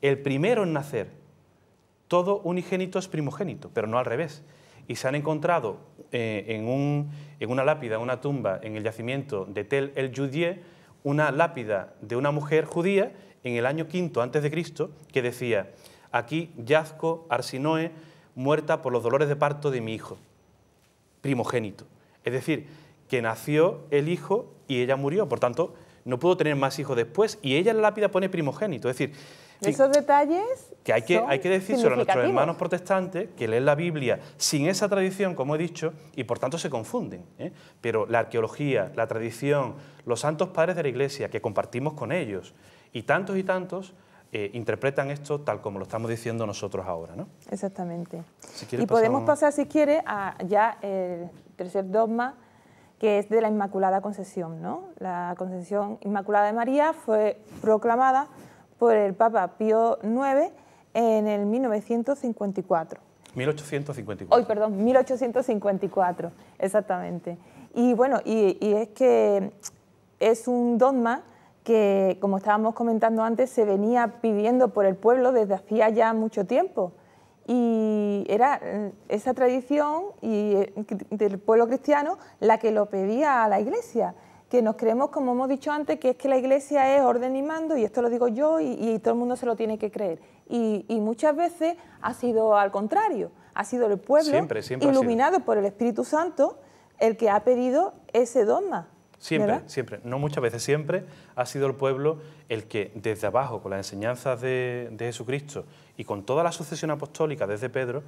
el primero en nacer. Todo unigénito es primogénito, pero no al revés. Y se han encontrado en una lápida, una tumba, en el yacimiento de Tel el Judie, una lápida de una mujer judía en el año V a.C. que decía, aquí yazco Arsinoe, muerta por los dolores de parto de mi hijo, primogénito. Es decir, que nació el hijo y ella murió, por tanto, no pudo tener más hijos después, y ella en la lápida pone primogénito, es decir, esos detalles que hay que decírselo a nuestros hermanos protestantes que leen la Biblia sin esa tradición, como he dicho, y por tanto se confunden, ¿eh? Pero la arqueología, la tradición, los santos padres de la Iglesia que compartimos con ellos y tantos interpretan esto tal como lo estamos diciendo nosotros ahora, ¿no? Exactamente. Si y podemos pasar, si quiere, a ya el tercer dogma, que es de la Inmaculada Concepción, ¿no? La Concepción Inmaculada de María fue proclamada por el Papa Pío IX en el 1954. 1854, exactamente. Y bueno, y es que es un dogma que, como estábamos comentando antes, se venía pidiendo por el pueblo desde hacía ya mucho tiempo. Y era esa tradición del pueblo cristiano la que lo pedía a la Iglesia, que nos creemos, como hemos dicho antes, que es que la Iglesia es orden y mando, y esto lo digo yo, y todo el mundo se lo tiene que creer. Y muchas veces ha sido al contrario, ha sido el pueblo, siempre iluminado por el Espíritu Santo, el que ha pedido ese dogma. Siempre, no muchas veces, siempre ha sido el pueblo el que desde abajo, con las enseñanzas de Jesucristo y con toda la sucesión apostólica desde Pedro,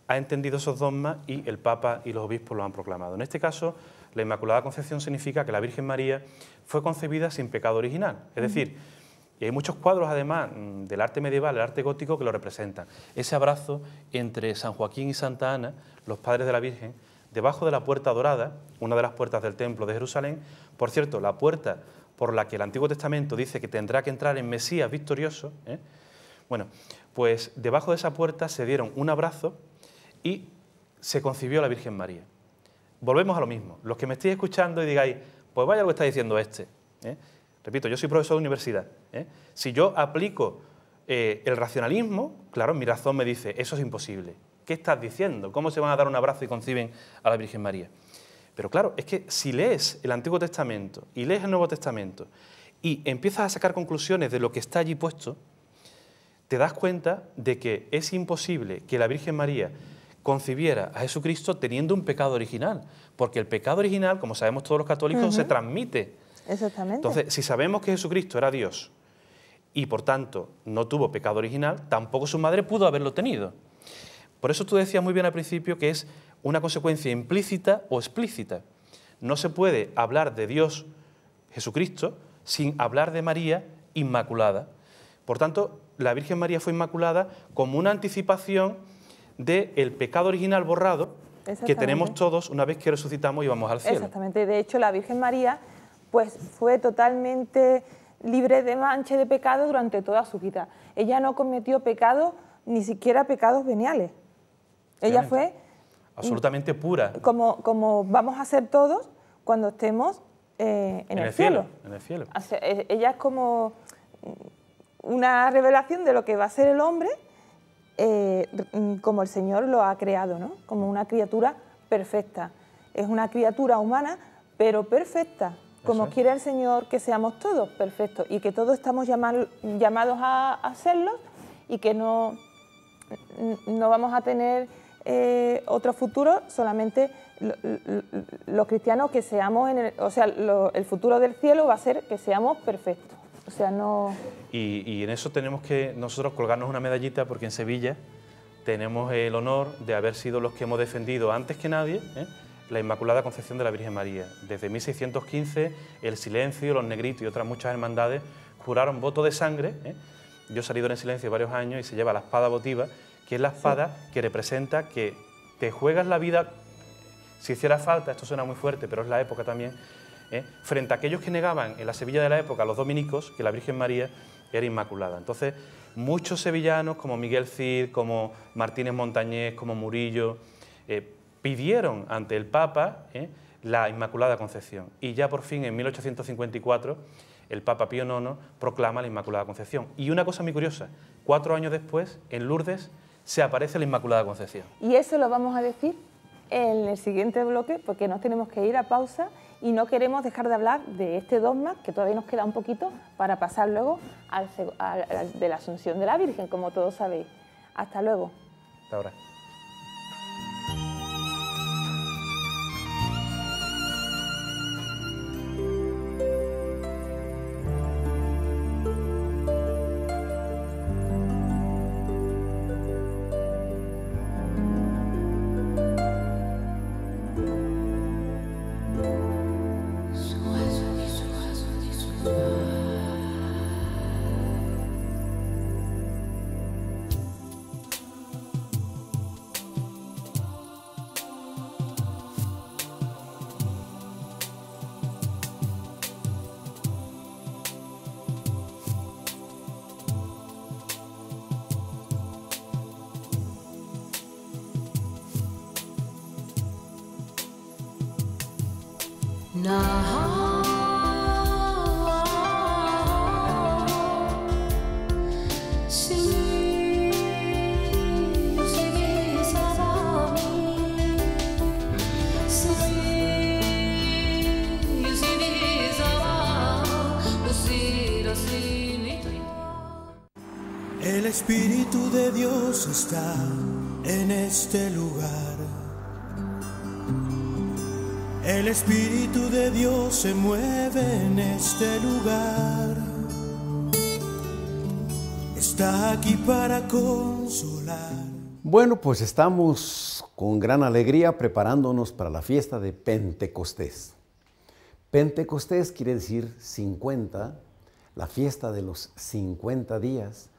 ha entendido esos dogmas y el Papa y los obispos los han proclamado. En este caso, la Inmaculada Concepción significa que la Virgen María fue concebida sin pecado original. Es decir, y hay muchos cuadros además del arte medieval, el arte gótico, que lo representan. Ese abrazo entre San Joaquín y Santa Ana, los padres de la Virgen, debajo de la puerta dorada, una de las puertas del templo de Jerusalén. Por cierto, la puerta por la que el Antiguo Testamento dice que tendrá que entrar en Mesías victorioso, bueno, pues debajo de esa puerta se dieron un abrazo y se concibió la Virgen María. Volvemos a lo mismo. Los que me estéis escuchando y digáis, pues vaya lo que está diciendo este. Repito, yo soy profesor de universidad. Si yo aplico el racionalismo, claro, mi razón me dice, eso es imposible. ¿Qué estás diciendo? ¿Cómo se van a dar un abrazo y conciben a la Virgen María? Pero claro, es que si lees el Antiguo Testamento y lees el Nuevo Testamento y empiezas a sacar conclusiones de lo que está allí puesto, te das cuenta de que es imposible que la Virgen María concibiera a Jesucristo teniendo un pecado original, porque el pecado original, como sabemos todos los católicos, se transmite Exactamente. Entonces, si sabemos que Jesucristo era Dios y por tanto no tuvo pecado original, tampoco su madre pudo haberlo tenido. Por eso tú decías muy bien al principio que es una consecuencia implícita o explícita. No se puede hablar de Dios, Jesucristo, sin hablar de María inmaculada. Por tanto, la Virgen María fue inmaculada como una anticipación del pecado original borrado que tenemos todos una vez que resucitamos y vamos al cielo. Exactamente. De hecho, la Virgen María pues, fue totalmente libre de mancha y de pecado durante toda su vida. Ella no cometió pecados, ni siquiera pecados veniales. Ella fue absolutamente pura. Como vamos a ser todos cuando estemos en el cielo. En el cielo. Ella es como una revelación de lo que va a ser el hombre, como el Señor lo ha creado, ¿no? Como una criatura perfecta. Es una criatura humana, pero perfecta, como quiere el Señor que seamos todos perfectos y que todos estamos llamados a serlo y que no vamos a tener otro futuro, solamente los cristianos que seamos, el futuro del cielo va a ser que seamos perfectos. O sea, no... Y en eso tenemos que nosotros colgarnos una medallita, porque en Sevilla tenemos el honor de haber sido los que hemos defendido antes que nadie la Inmaculada Concepción de la Virgen María. Desde 1615, el Silencio, los Negritos y otras muchas hermandades juraron voto de sangre. Yo he salido en el silencio varios años y se lleva la espada votiva, que es la espada que representa que te juegas la vida, si hiciera falta, esto suena muy fuerte, pero es la época también, frente a aquellos que negaban en la Sevilla de la época, los dominicos, que la Virgen María era inmaculada. Entonces, muchos sevillanos, como Miguel Cid, como Martínez Montañés, como Murillo, pidieron ante el Papa la Inmaculada Concepción. Y ya por fin, en 1854, el Papa Pío IX proclama la Inmaculada Concepción. Y una cosa muy curiosa, 4 años después, en Lourdes, se aparece la Inmaculada Concepción. Y eso lo vamos a decir en el siguiente bloque, porque nos tenemos que ir a pausa y no queremos dejar de hablar de este dogma, que todavía nos queda un poquito, para pasar luego de la Asunción de la Virgen, como todos sabéis. Hasta luego. Hasta ahora. El Espíritu de Dios está en este lugar. El Espíritu de Dios se mueve en este lugar. Está aquí para consolar. Bueno, pues estamos con gran alegría preparándonos para la fiesta de Pentecostés. Pentecostés quiere decir 50, la fiesta de los 50 días,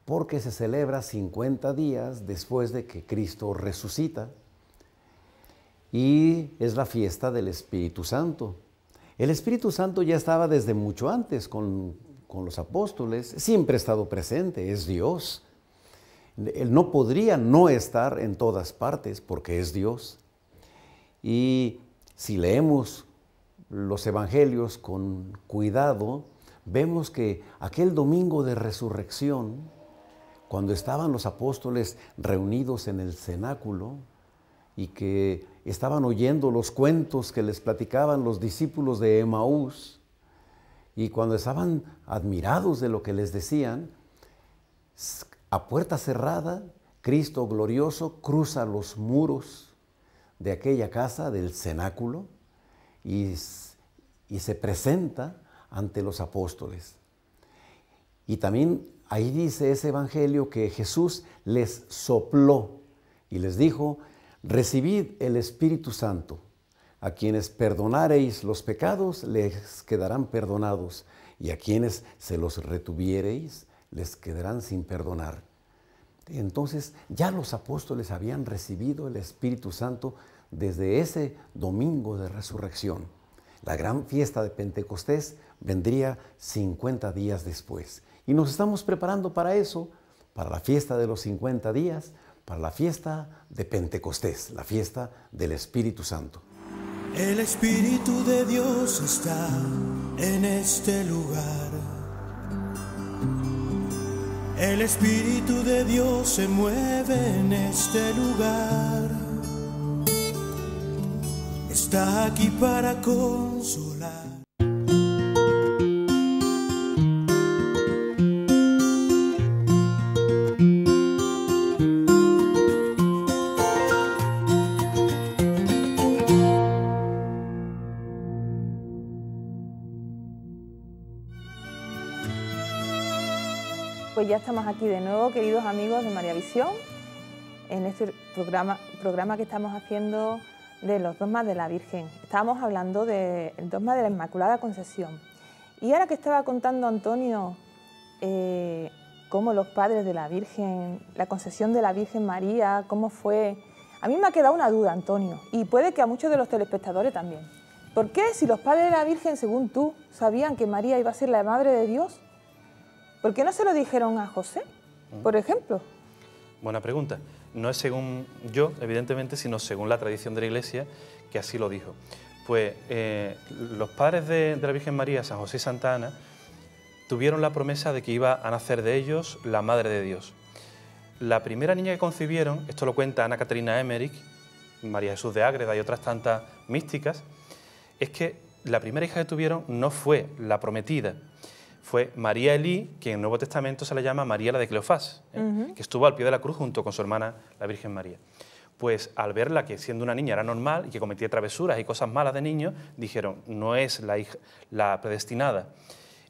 porque se celebra 50 días después de que Cristo resucita. Y es la fiesta del Espíritu Santo. El Espíritu Santo ya estaba desde mucho antes con los apóstoles, siempre ha estado presente, es Dios. Él no podría no estar en todas partes porque es Dios. Y si leemos los evangelios con cuidado, vemos que aquel domingo de resurrección, cuando estaban los apóstoles reunidos en el cenáculo y que estaban oyendo los cuentos que les platicaban los discípulos de Emaús, y cuando estaban admirados de lo que les decían, a puerta cerrada, Cristo glorioso cruza los muros de aquella casa del cenáculo y y se presenta ante los apóstoles. Y también ahí dice ese evangelio que Jesús les sopló y les dijo: recibid el Espíritu Santo. A quienes perdonareis los pecados les quedarán perdonados, y a quienes se los retuviereis les quedarán sin perdonar. Entonces ya los apóstoles habían recibido el Espíritu Santo desde ese domingo de resurrección. La gran fiesta de Pentecostés vendría 50 días después. Y nos estamos preparando para eso, para la fiesta de los 50 días, para la fiesta de Pentecostés, la fiesta del Espíritu Santo. El Espíritu de Dios está en este lugar. El Espíritu de Dios se mueve en este lugar. Está aquí para consolar. Pues ya estamos aquí de nuevo, queridos amigos de María Visión, en este programa que estamos haciendo de los dogmas de la Virgen. Estábamos hablando del dogma de la Inmaculada Concepción. Y ahora que estaba contando Antonio cómo los padres de la Virgen, la concepción de la Virgen María, cómo fue, a mí me ha quedado una duda, Antonio, y puede que a muchos de los telespectadores también. ¿Por qué, si los padres de la Virgen, según tú, sabían que María iba a ser la Madre de Dios, por qué no se lo dijeron a José, por ejemplo? Buena pregunta. No es según yo, evidentemente, sino según la tradición de la Iglesia, que así lo dijo. Pues los padres de la Virgen María, San José y Santa Ana, tuvieron la promesa de que iba a nacer de ellos la Madre de Dios. La primera niña que concibieron, esto lo cuenta Ana Caterina Emmerich, María Jesús de Ágreda y otras tantas místicas, es que la primera hija que tuvieron no fue la prometida, fue María Elí, que en el Nuevo Testamento se le llama María la de Cleofás, que estuvo al pie de la cruz junto con su hermana, la Virgen María. Pues al verla que siendo una niña era normal y que cometía travesuras y cosas malas de niño, dijeron, no es la hija, la predestinada.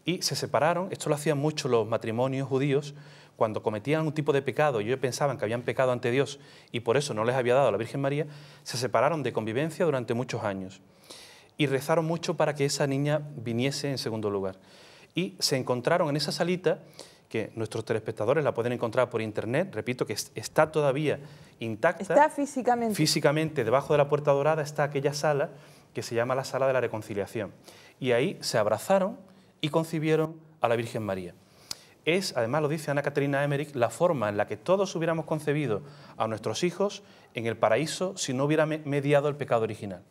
Y se separaron. Esto lo hacían mucho los matrimonios judíos, cuando cometían un tipo de pecado y ellos pensaban que habían pecado ante Dios y por eso no les había dado a la Virgen María, se separaron de convivencia durante muchos años. Y rezaron mucho para que esa niña viniese en segundo lugar. Y se encontraron en esa salita, que nuestros telespectadores la pueden encontrar por internet, repito, que está todavía intacta. Está físicamente. Físicamente, debajo de la Puerta Dorada está aquella sala que se llama la Sala de la Reconciliación. Y ahí se abrazaron y concibieron a la Virgen María. Es, además lo dice Ana Caterina Emmerich, la forma en la que todos hubiéramos concebido a nuestros hijos en el paraíso si no hubiera mediado el pecado original.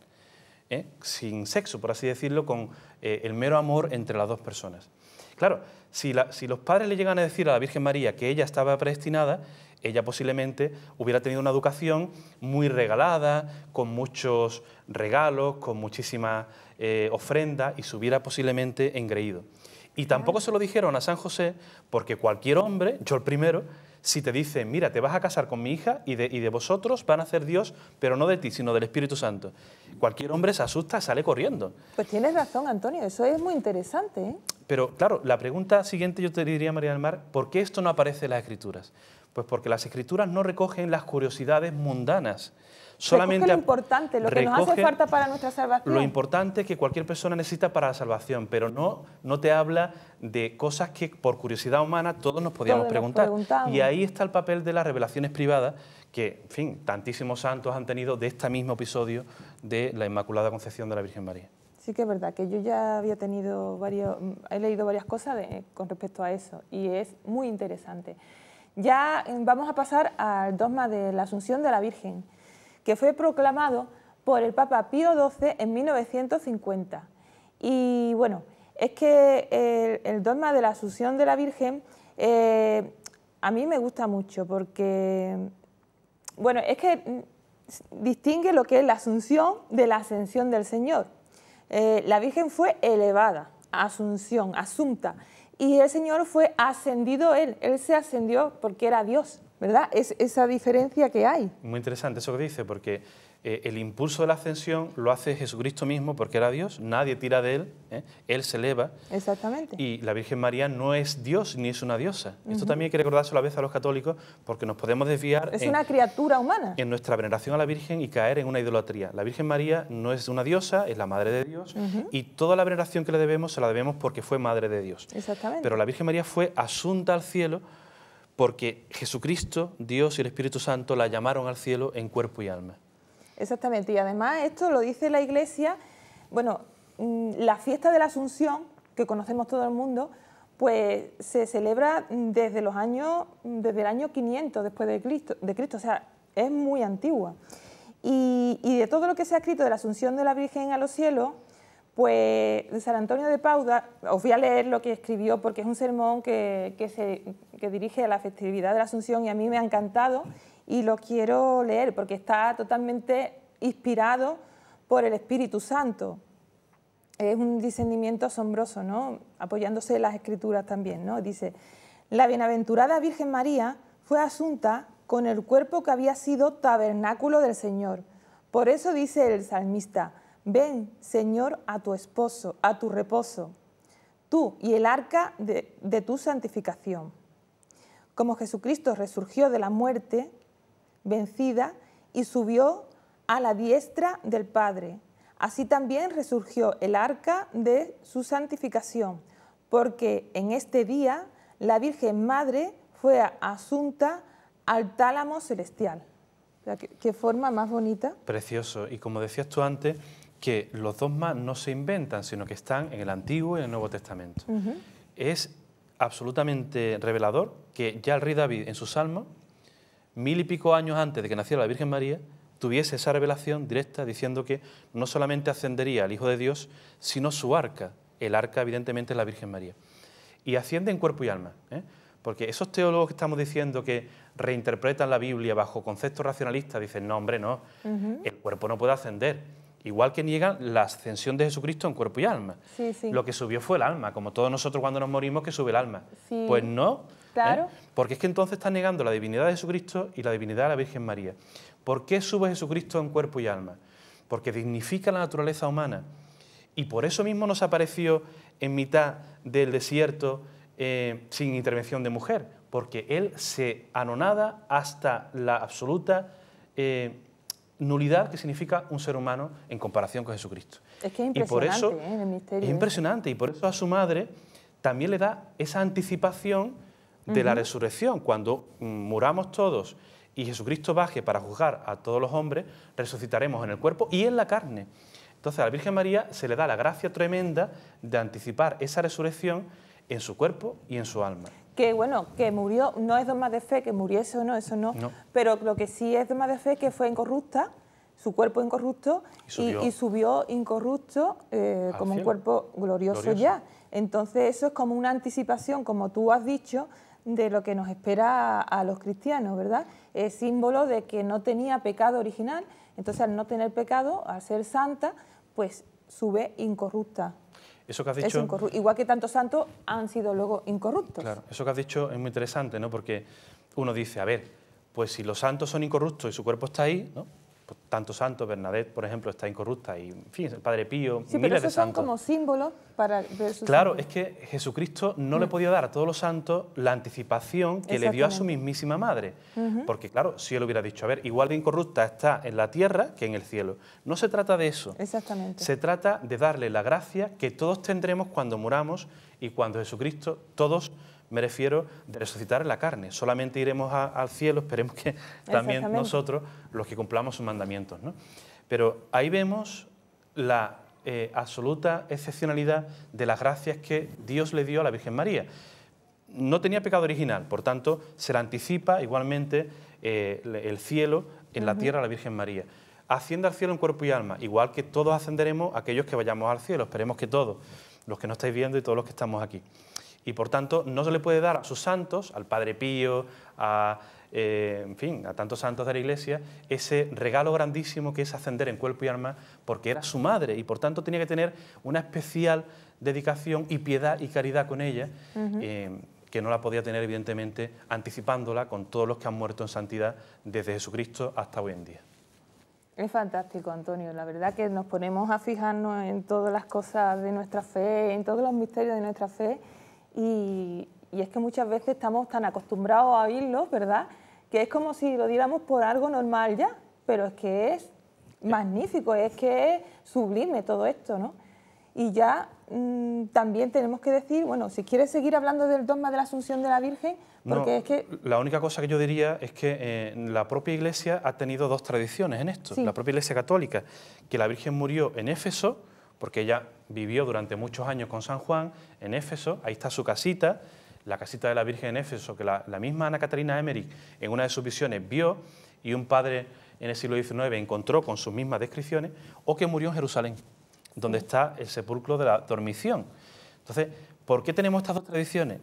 Sin sexo, por así decirlo, con el mero amor entre las dos personas. Claro, si los padres le llegan a decir a la Virgen María que ella estaba predestinada, ella posiblemente hubiera tenido una educación muy regalada, con muchos regalos, con muchísimas ofrendas y se hubiera posiblemente engreído. Y tampoco se lo dijeron a San José porque cualquier hombre, yo el primero, si te dice, mira, te vas a casar con mi hija y de vosotros van a hacer Dios, pero no de ti, sino del Espíritu Santo. Cualquier hombre se asusta, sale corriendo. Pues tienes razón, Antonio, eso es muy interesante, ¿eh? Pero claro, la pregunta siguiente yo te diría, María del Mar, ¿por qué esto no aparece en las Escrituras? Pues porque las Escrituras no recogen las curiosidades mundanas. Solamente recoge lo importante, lo que nos hace falta para nuestra salvación. Lo importante que cualquier persona necesita para la salvación, pero no te habla de cosas que por curiosidad humana todos nos podíamos preguntar. Y ahí está el papel de las revelaciones privadas que, en fin, tantísimos santos han tenido de este mismo episodio de la Inmaculada Concepción de la Virgen María. Sí que es verdad, que yo ya había tenido he leído varias cosas con respecto a eso y es muy interesante. Ya vamos a pasar al dogma de la Asunción de la Virgen, que fue proclamado por el Papa Pío XII en 1950. Y bueno, es que el dogma de la Asunción de la Virgen a mí me gusta mucho porque, bueno, es que distingue lo que es la Asunción de la Ascensión del Señor. La Virgen fue elevada, Asunción, Asunta, y el Señor fue ascendido Él se ascendió porque era Dios, ¿verdad? Es esa diferencia que hay. Muy interesante eso que dice, porque El impulso de la ascensión lo hace Jesucristo mismo porque era Dios, nadie tira de Él, Él se eleva. Exactamente. Y la Virgen María no es Dios ni es una diosa. Esto también hay que recordárselo a veces a los católicos porque nos podemos desviar es una criatura humana. En nuestra veneración a la Virgen y caer en una idolatría. La Virgen María no es una diosa, es la Madre de Dios y toda la veneración que le debemos se la debemos porque fue Madre de Dios. Exactamente. Pero la Virgen María fue asunta al cielo porque Jesucristo, Dios y el Espíritu Santo la llamaron al cielo en cuerpo y alma. Exactamente, y además esto lo dice la Iglesia, bueno, la fiesta de la Asunción, que conocemos todo el mundo, pues se celebra desde el año 500 después de Cristo, o sea, es muy antigua. Y de todo lo que se ha escrito de la Asunción de la Virgen a los cielos, pues San Antonio de Padua, os voy a leer lo que escribió porque es un sermón que dirige a la festividad de la Asunción y a mí me ha encantado y lo quiero leer porque está totalmente inspirado por el Espíritu Santo. Es un discernimiento asombroso, ¿no? Apoyándose en las Escrituras también, ¿no? Dice, la bienaventurada Virgen María fue asunta con el cuerpo que había sido tabernáculo del Señor. Por eso dice el salmista, ven, Señor, a tu esposo, a tu reposo, tú y el arca de tu santificación. Como Jesucristo resurgió de la muerte, vencida, y subió a la diestra del Padre, así también resurgió el arca de su santificación, porque en este día la Virgen Madre fue asunta al tálamo celestial. O sea, ¿qué forma más bonita? Precioso. Y como decías tú antes, que los dogmas no se inventan, sino que están en el Antiguo y en el Nuevo Testamento. Es absolutamente revelador que ya el rey David en sus salmos, 1000 y pico años antes de que naciera la Virgen María, tuviese esa revelación directa diciendo que no solamente ascendería al Hijo de Dios, sino su arca. El arca, evidentemente, es la Virgen María. Y asciende en cuerpo y alma, porque esos teólogos que estamos diciendo que reinterpretan la Biblia bajo conceptos racionalistas dicen, no, hombre, no, el cuerpo no puede ascender. Igual que niegan la ascensión de Jesucristo en cuerpo y alma. Sí, sí. Lo que subió fue el alma, como todos nosotros cuando nos morimos que sube el alma. Sí. Pues no, claro. Porque es que entonces están negando la divinidad de Jesucristo y la divinidad de la Virgen María. ¿Por qué sube Jesucristo en cuerpo y alma? Porque dignifica la naturaleza humana. Y por eso mismo nos apareció en mitad del desierto sin intervención de mujer, porque Él se anonada hasta la absoluta nulidad que significa un ser humano en comparación con Jesucristo. Es que es impresionante, y por eso, el misterio. Es impresionante, y por eso a su madre también le da esa anticipación de la resurrección. Cuando muramos todos y Jesucristo baje para juzgar a todos los hombres, resucitaremos en el cuerpo y en la carne. Entonces a la Virgen María se le da la gracia tremenda de anticipar esa resurrección en su cuerpo y en su alma. Que bueno, que murió, no es dogma de fe que muriese o no, eso no, pero lo que sí es dogma de fe que fue incorrupta, su cuerpo incorrupto y subió incorrupto como un cuerpo glorioso ya. Entonces eso es como una anticipación, como tú has dicho, de lo que nos espera a los cristianos, ¿verdad? Es símbolo de que no tenía pecado original, entonces al no tener pecado, al ser santa, pues sube incorrupta. Eso que has dicho, igual que tantos santos han sido luego incorruptos. Claro, eso que has dicho es muy interesante, ¿no? Porque uno dice, a ver, pues si los santos son incorruptos y su cuerpo está ahí, ¿no? Pues tantos santos, Bernadette, por ejemplo, está incorrupta y, en fin, el Padre Pío, sí, miles de santos. Sí, pero esos son como símbolos para ver sus Claro, símbolos. es que Jesucristo no le podía dar a todos los santos la anticipación que le dio a su mismísima madre. Porque, claro, si él hubiera dicho, a ver, igual de incorrupta está en la tierra que en el cielo. No se trata de eso. Exactamente. Se trata de darle la gracia que todos tendremos cuando muramos y cuando Jesucristo, todos, me refiero, de resucitar en la carne. Solamente iremos al cielo, esperemos que también nosotros, los que cumplamos sus mandamientos, ¿no? Pero ahí vemos la absoluta excepcionalidad de las gracias que Dios le dio a la Virgen María. No tenía pecado original, por tanto, se le anticipa igualmente el cielo en la tierra a la Virgen María. Asciende al cielo en cuerpo y alma, igual que todos ascenderemos aquellos que vayamos al cielo, esperemos que todos, los que no estáis viendo y todos los que estamos aquí. Y por tanto, no se le puede dar a sus santos, al Padre Pío, en fin, a tantos santos de la Iglesia, ese regalo grandísimo que es ascender en cuerpo y alma, porque era su madre y por tanto tenía que tener una especial dedicación y piedad y caridad con ella, que no la podía tener evidentemente anticipándola con todos los que han muerto en santidad desde Jesucristo hasta hoy en día. Es fantástico, Antonio. La verdad que nos ponemos a fijarnos en todas las cosas de nuestra fe, en todos los misterios de nuestra fe, y es que muchas veces estamos tan acostumbrados a oírlos, ¿verdad?, que es como si lo diéramos por algo normal ya, pero es que es magnífico, es que es sublime todo esto, ¿no? Y ya también tenemos que decir, bueno, si quieres seguir hablando del dogma de la Asunción de la Virgen, porque no, es que... La única cosa que yo diría es que la propia Iglesia ha tenido dos tradiciones en esto. Sí. La propia Iglesia católica, que la Virgen murió en Éfeso, porque ella vivió durante muchos años con San Juan en Éfeso, ahí está su casita, la casita de la Virgen en Éfeso, que la misma Ana Catarina Emmerich en una de sus visiones vio y un padre en el siglo XIX encontró con sus mismas descripciones, o que murió en Jerusalén, donde está el sepulcro de la dormición. Entonces, ¿por qué tenemos estas dos tradiciones?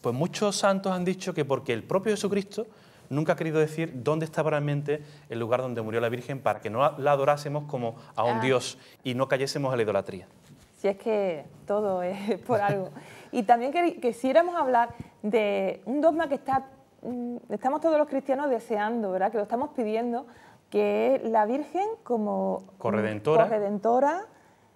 Pues muchos santos han dicho que porque el propio Jesucristo nunca ha querido decir dónde estaba realmente el lugar donde murió la Virgen para que no la adorásemos como a un Dios y no cayésemos a la idolatría. Si es que todo es por algo. Y también quisiéramos hablar de un dogma que estamos todos los cristianos deseando, ¿verdad?, que lo estamos pidiendo, que es la Virgen como corredentora,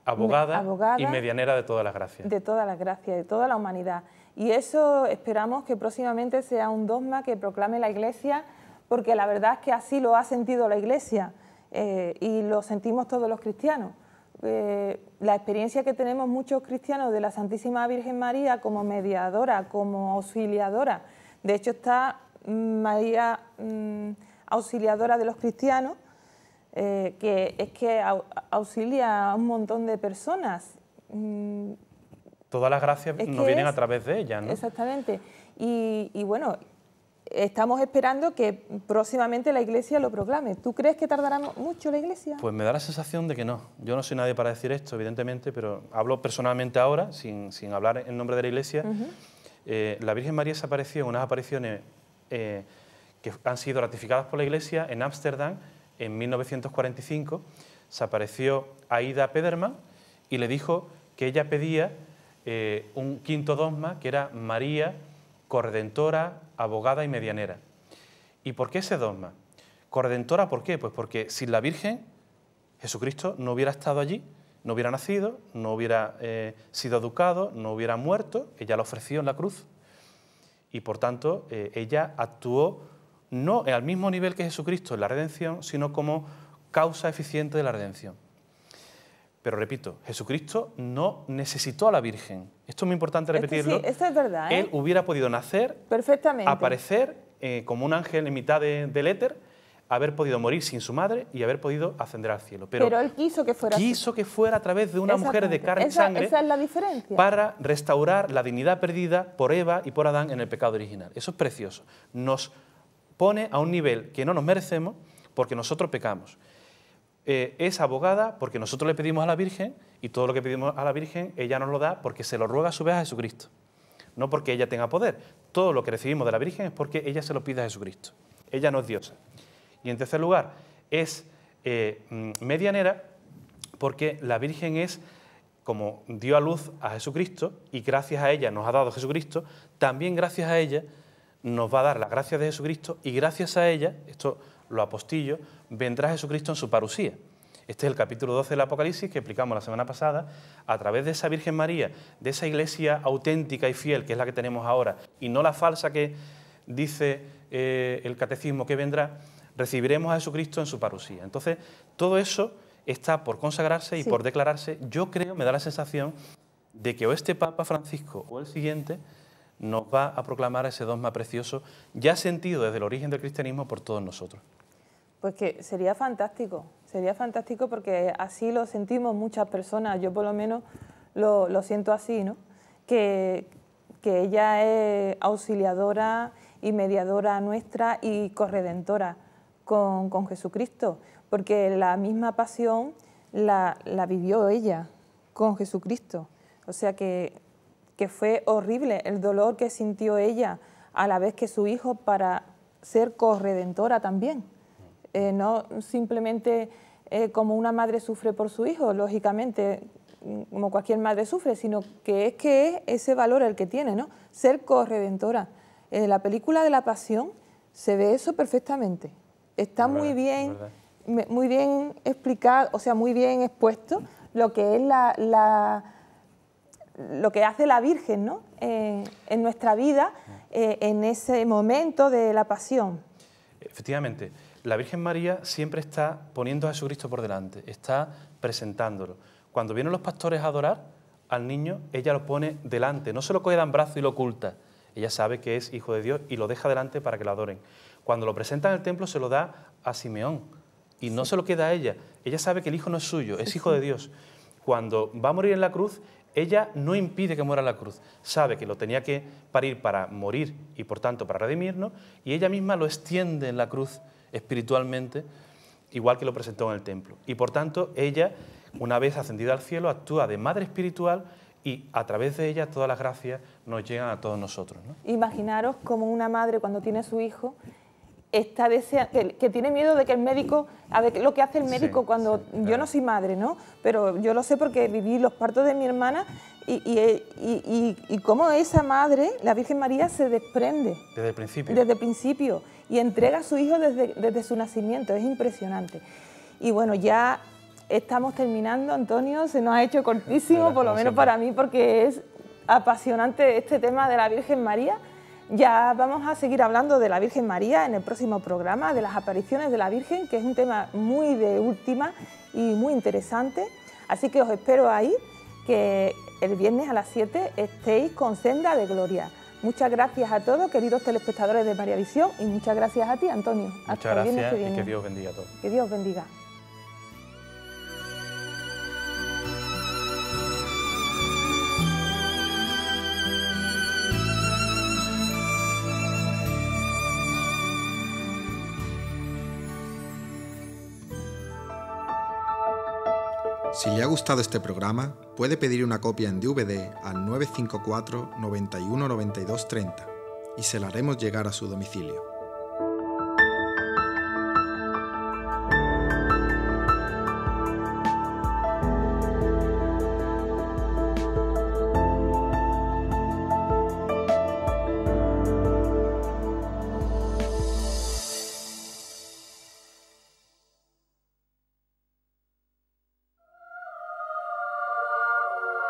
abogada y medianera de todas las gracias. De todas las gracias, de toda la humanidad. Y eso esperamos que próximamente sea un dogma que proclame la Iglesia, porque la verdad es que así lo ha sentido la Iglesia y lo sentimos todos los cristianos. La experiencia que tenemos muchos cristianos de la Santísima Virgen María como mediadora, como auxiliadora. De hecho está María auxiliadora de los cristianos, que es que auxilia a un montón de personas. Todas las gracias nos vienen a través de ella, ¿no? Exactamente. Y bueno, estamos esperando que próximamente la Iglesia lo proclame. ¿Tú crees que tardará mucho la Iglesia? Pues me da la sensación de que no. Yo no soy nadie para decir esto, evidentemente, pero hablo personalmente ahora, sin hablar en nombre de la Iglesia. La Virgen María se apareció en unas apariciones que han sido ratificadas por la Iglesia en Ámsterdam en 1945. Se apareció a Ida Pederman y le dijo que ella pedía un quinto dogma, que era María, corredentora, abogada y medianera. ¿Y por qué ese dogma? Corredentora, ¿por qué? Pues porque sin la Virgen, Jesucristo no hubiera estado allí, no hubiera nacido, no hubiera sido educado, no hubiera muerto, ella lo ofreció en la cruz. Y por tanto, ella actuó no al mismo nivel que Jesucristo en la redención, sino como causa eficiente de la redención. Pero repito, Jesucristo no necesitó a la Virgen. Esto es muy importante repetirlo. Sí, esto es verdad, ¿eh? Él hubiera podido nacer, perfectamente, aparecer como un ángel en mitad del éter, haber podido morir sin su madre y haber podido ascender al cielo. Pero él quiso que fuera quiso que fuera a través de una mujer de carne y sangre. Esa es la diferencia. Para restaurar la dignidad perdida por Eva y por Adán en el pecado original. Eso es precioso. Nos pone a un nivel que no nos merecemos porque nosotros pecamos. Es abogada porque nosotros le pedimos a la Virgen y todo lo que pedimos a la Virgen ella nos lo da porque se lo ruega a su vez a Jesucristo. No porque ella tenga poder. Todo lo que recibimos de la Virgen es porque ella se lo pide a Jesucristo. Ella no es diosa. Y en tercer lugar, es medianera porque la Virgen es, como dio a luz a Jesucristo y gracias a ella nos ha dado Jesucristo, también gracias a ella nos va a dar las gracias de Jesucristo y gracias a ella, esto lo apostillo, vendrá Jesucristo en su parusía. Este es el capítulo 12 del Apocalipsis que explicamos la semana pasada. A través de esa Virgen María, de esa iglesia auténtica y fiel, que es la que tenemos ahora, y no la falsa que dice el catecismo que vendrá, recibiremos a Jesucristo en su parusía. Entonces, todo eso está por consagrarse y por declararse. Yo creo, me da la sensación de que o este Papa Francisco o el siguiente nos va a proclamar ese dogma precioso, ya sentido desde el origen del cristianismo por todos nosotros. Pues que sería fantástico porque así lo sentimos muchas personas, yo por lo menos lo siento así, ¿no? Que ella es auxiliadora y mediadora nuestra y corredentora con Jesucristo, porque la misma pasión la vivió ella con Jesucristo, o sea que fue horrible el dolor que sintió ella a la vez que su hijo para ser corredentora también. No simplemente como una madre sufre por su hijo, lógicamente, como cualquier madre sufre, sino que es ese valor el que tiene, ¿no? Ser corredentora. En la película de la Pasión se ve eso perfectamente. Está muy bien muy bien explicado, o sea, muy bien expuesto lo que es lo que hace la Virgen, ¿no? En nuestra vida, en ese momento de la pasión. Efectivamente, la Virgen María siempre está poniendo a Jesucristo por delante, está presentándolo. Cuando vienen los pastores a adorar al niño, ella lo pone delante, no se lo coge en brazo y lo oculta. Ella sabe que es hijo de Dios y lo deja delante para que lo adoren. Cuando lo presenta en el templo se lo da a Simeón y no se lo queda a ella. Ella sabe que el hijo no es suyo, es hijo de Dios. Cuando va a morir en la cruz, ella no impide que muera en la cruz. Sabe que lo tenía que parir para morir y por tanto para redimirnos, y ella misma lo extiende en la cruz espiritualmente, igual que lo presentó en el templo. Y por tanto ella, una vez ascendida al cielo, actúa de madre espiritual y a través de ella todas las gracias nos llegan a todos nosotros, ¿no? Imaginaros como una madre cuando tiene a su hijo está que tiene miedo de que el médico, a ver lo que hace el médico cuando... Yo no soy madre, ¿no? Pero yo lo sé porque viví los partos de mi hermana y cómo esa madre, la Virgen María, se desprende. Desde el principio. Desde el principio. Y entrega a su hijo desde su nacimiento. Es impresionante. Y bueno, ya estamos terminando, Antonio. Se nos ha hecho cortísimo, por lo menos para mí, porque es apasionante este tema de la Virgen María. Ya vamos a seguir hablando de la Virgen María en el próximo programa, de las apariciones de la Virgen, que es un tema muy de última y muy interesante. Así que os espero ahí, que el viernes a las 7 estéis con Senda de Gloria. Muchas gracias a todos, queridos telespectadores de María Visión, y muchas gracias a ti, Antonio. Muchas gracias y que Dios bendiga a todos. Que Dios bendiga. Si le ha gustado este programa, puede pedir una copia en DVD al 954 91 92 30 y se la haremos llegar a su domicilio.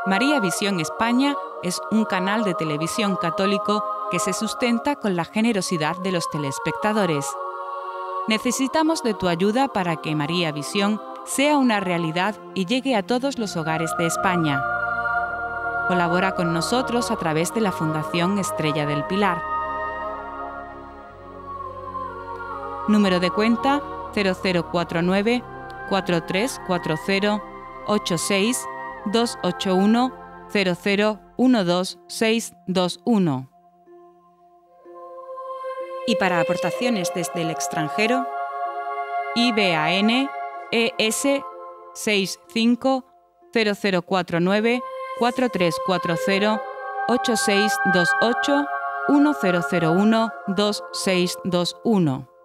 María Visión España es un canal de televisión católico que se sustenta con la generosidad de los telespectadores. Necesitamos de tu ayuda para que María Visión sea una realidad y llegue a todos los hogares de España. Colabora con nosotros a través de la Fundación Estrella del Pilar. Número de cuenta 0049 4340 86 281 0012621. Y para aportaciones desde el extranjero, IBAN ES 65 0049 4340 8628 1001 2621.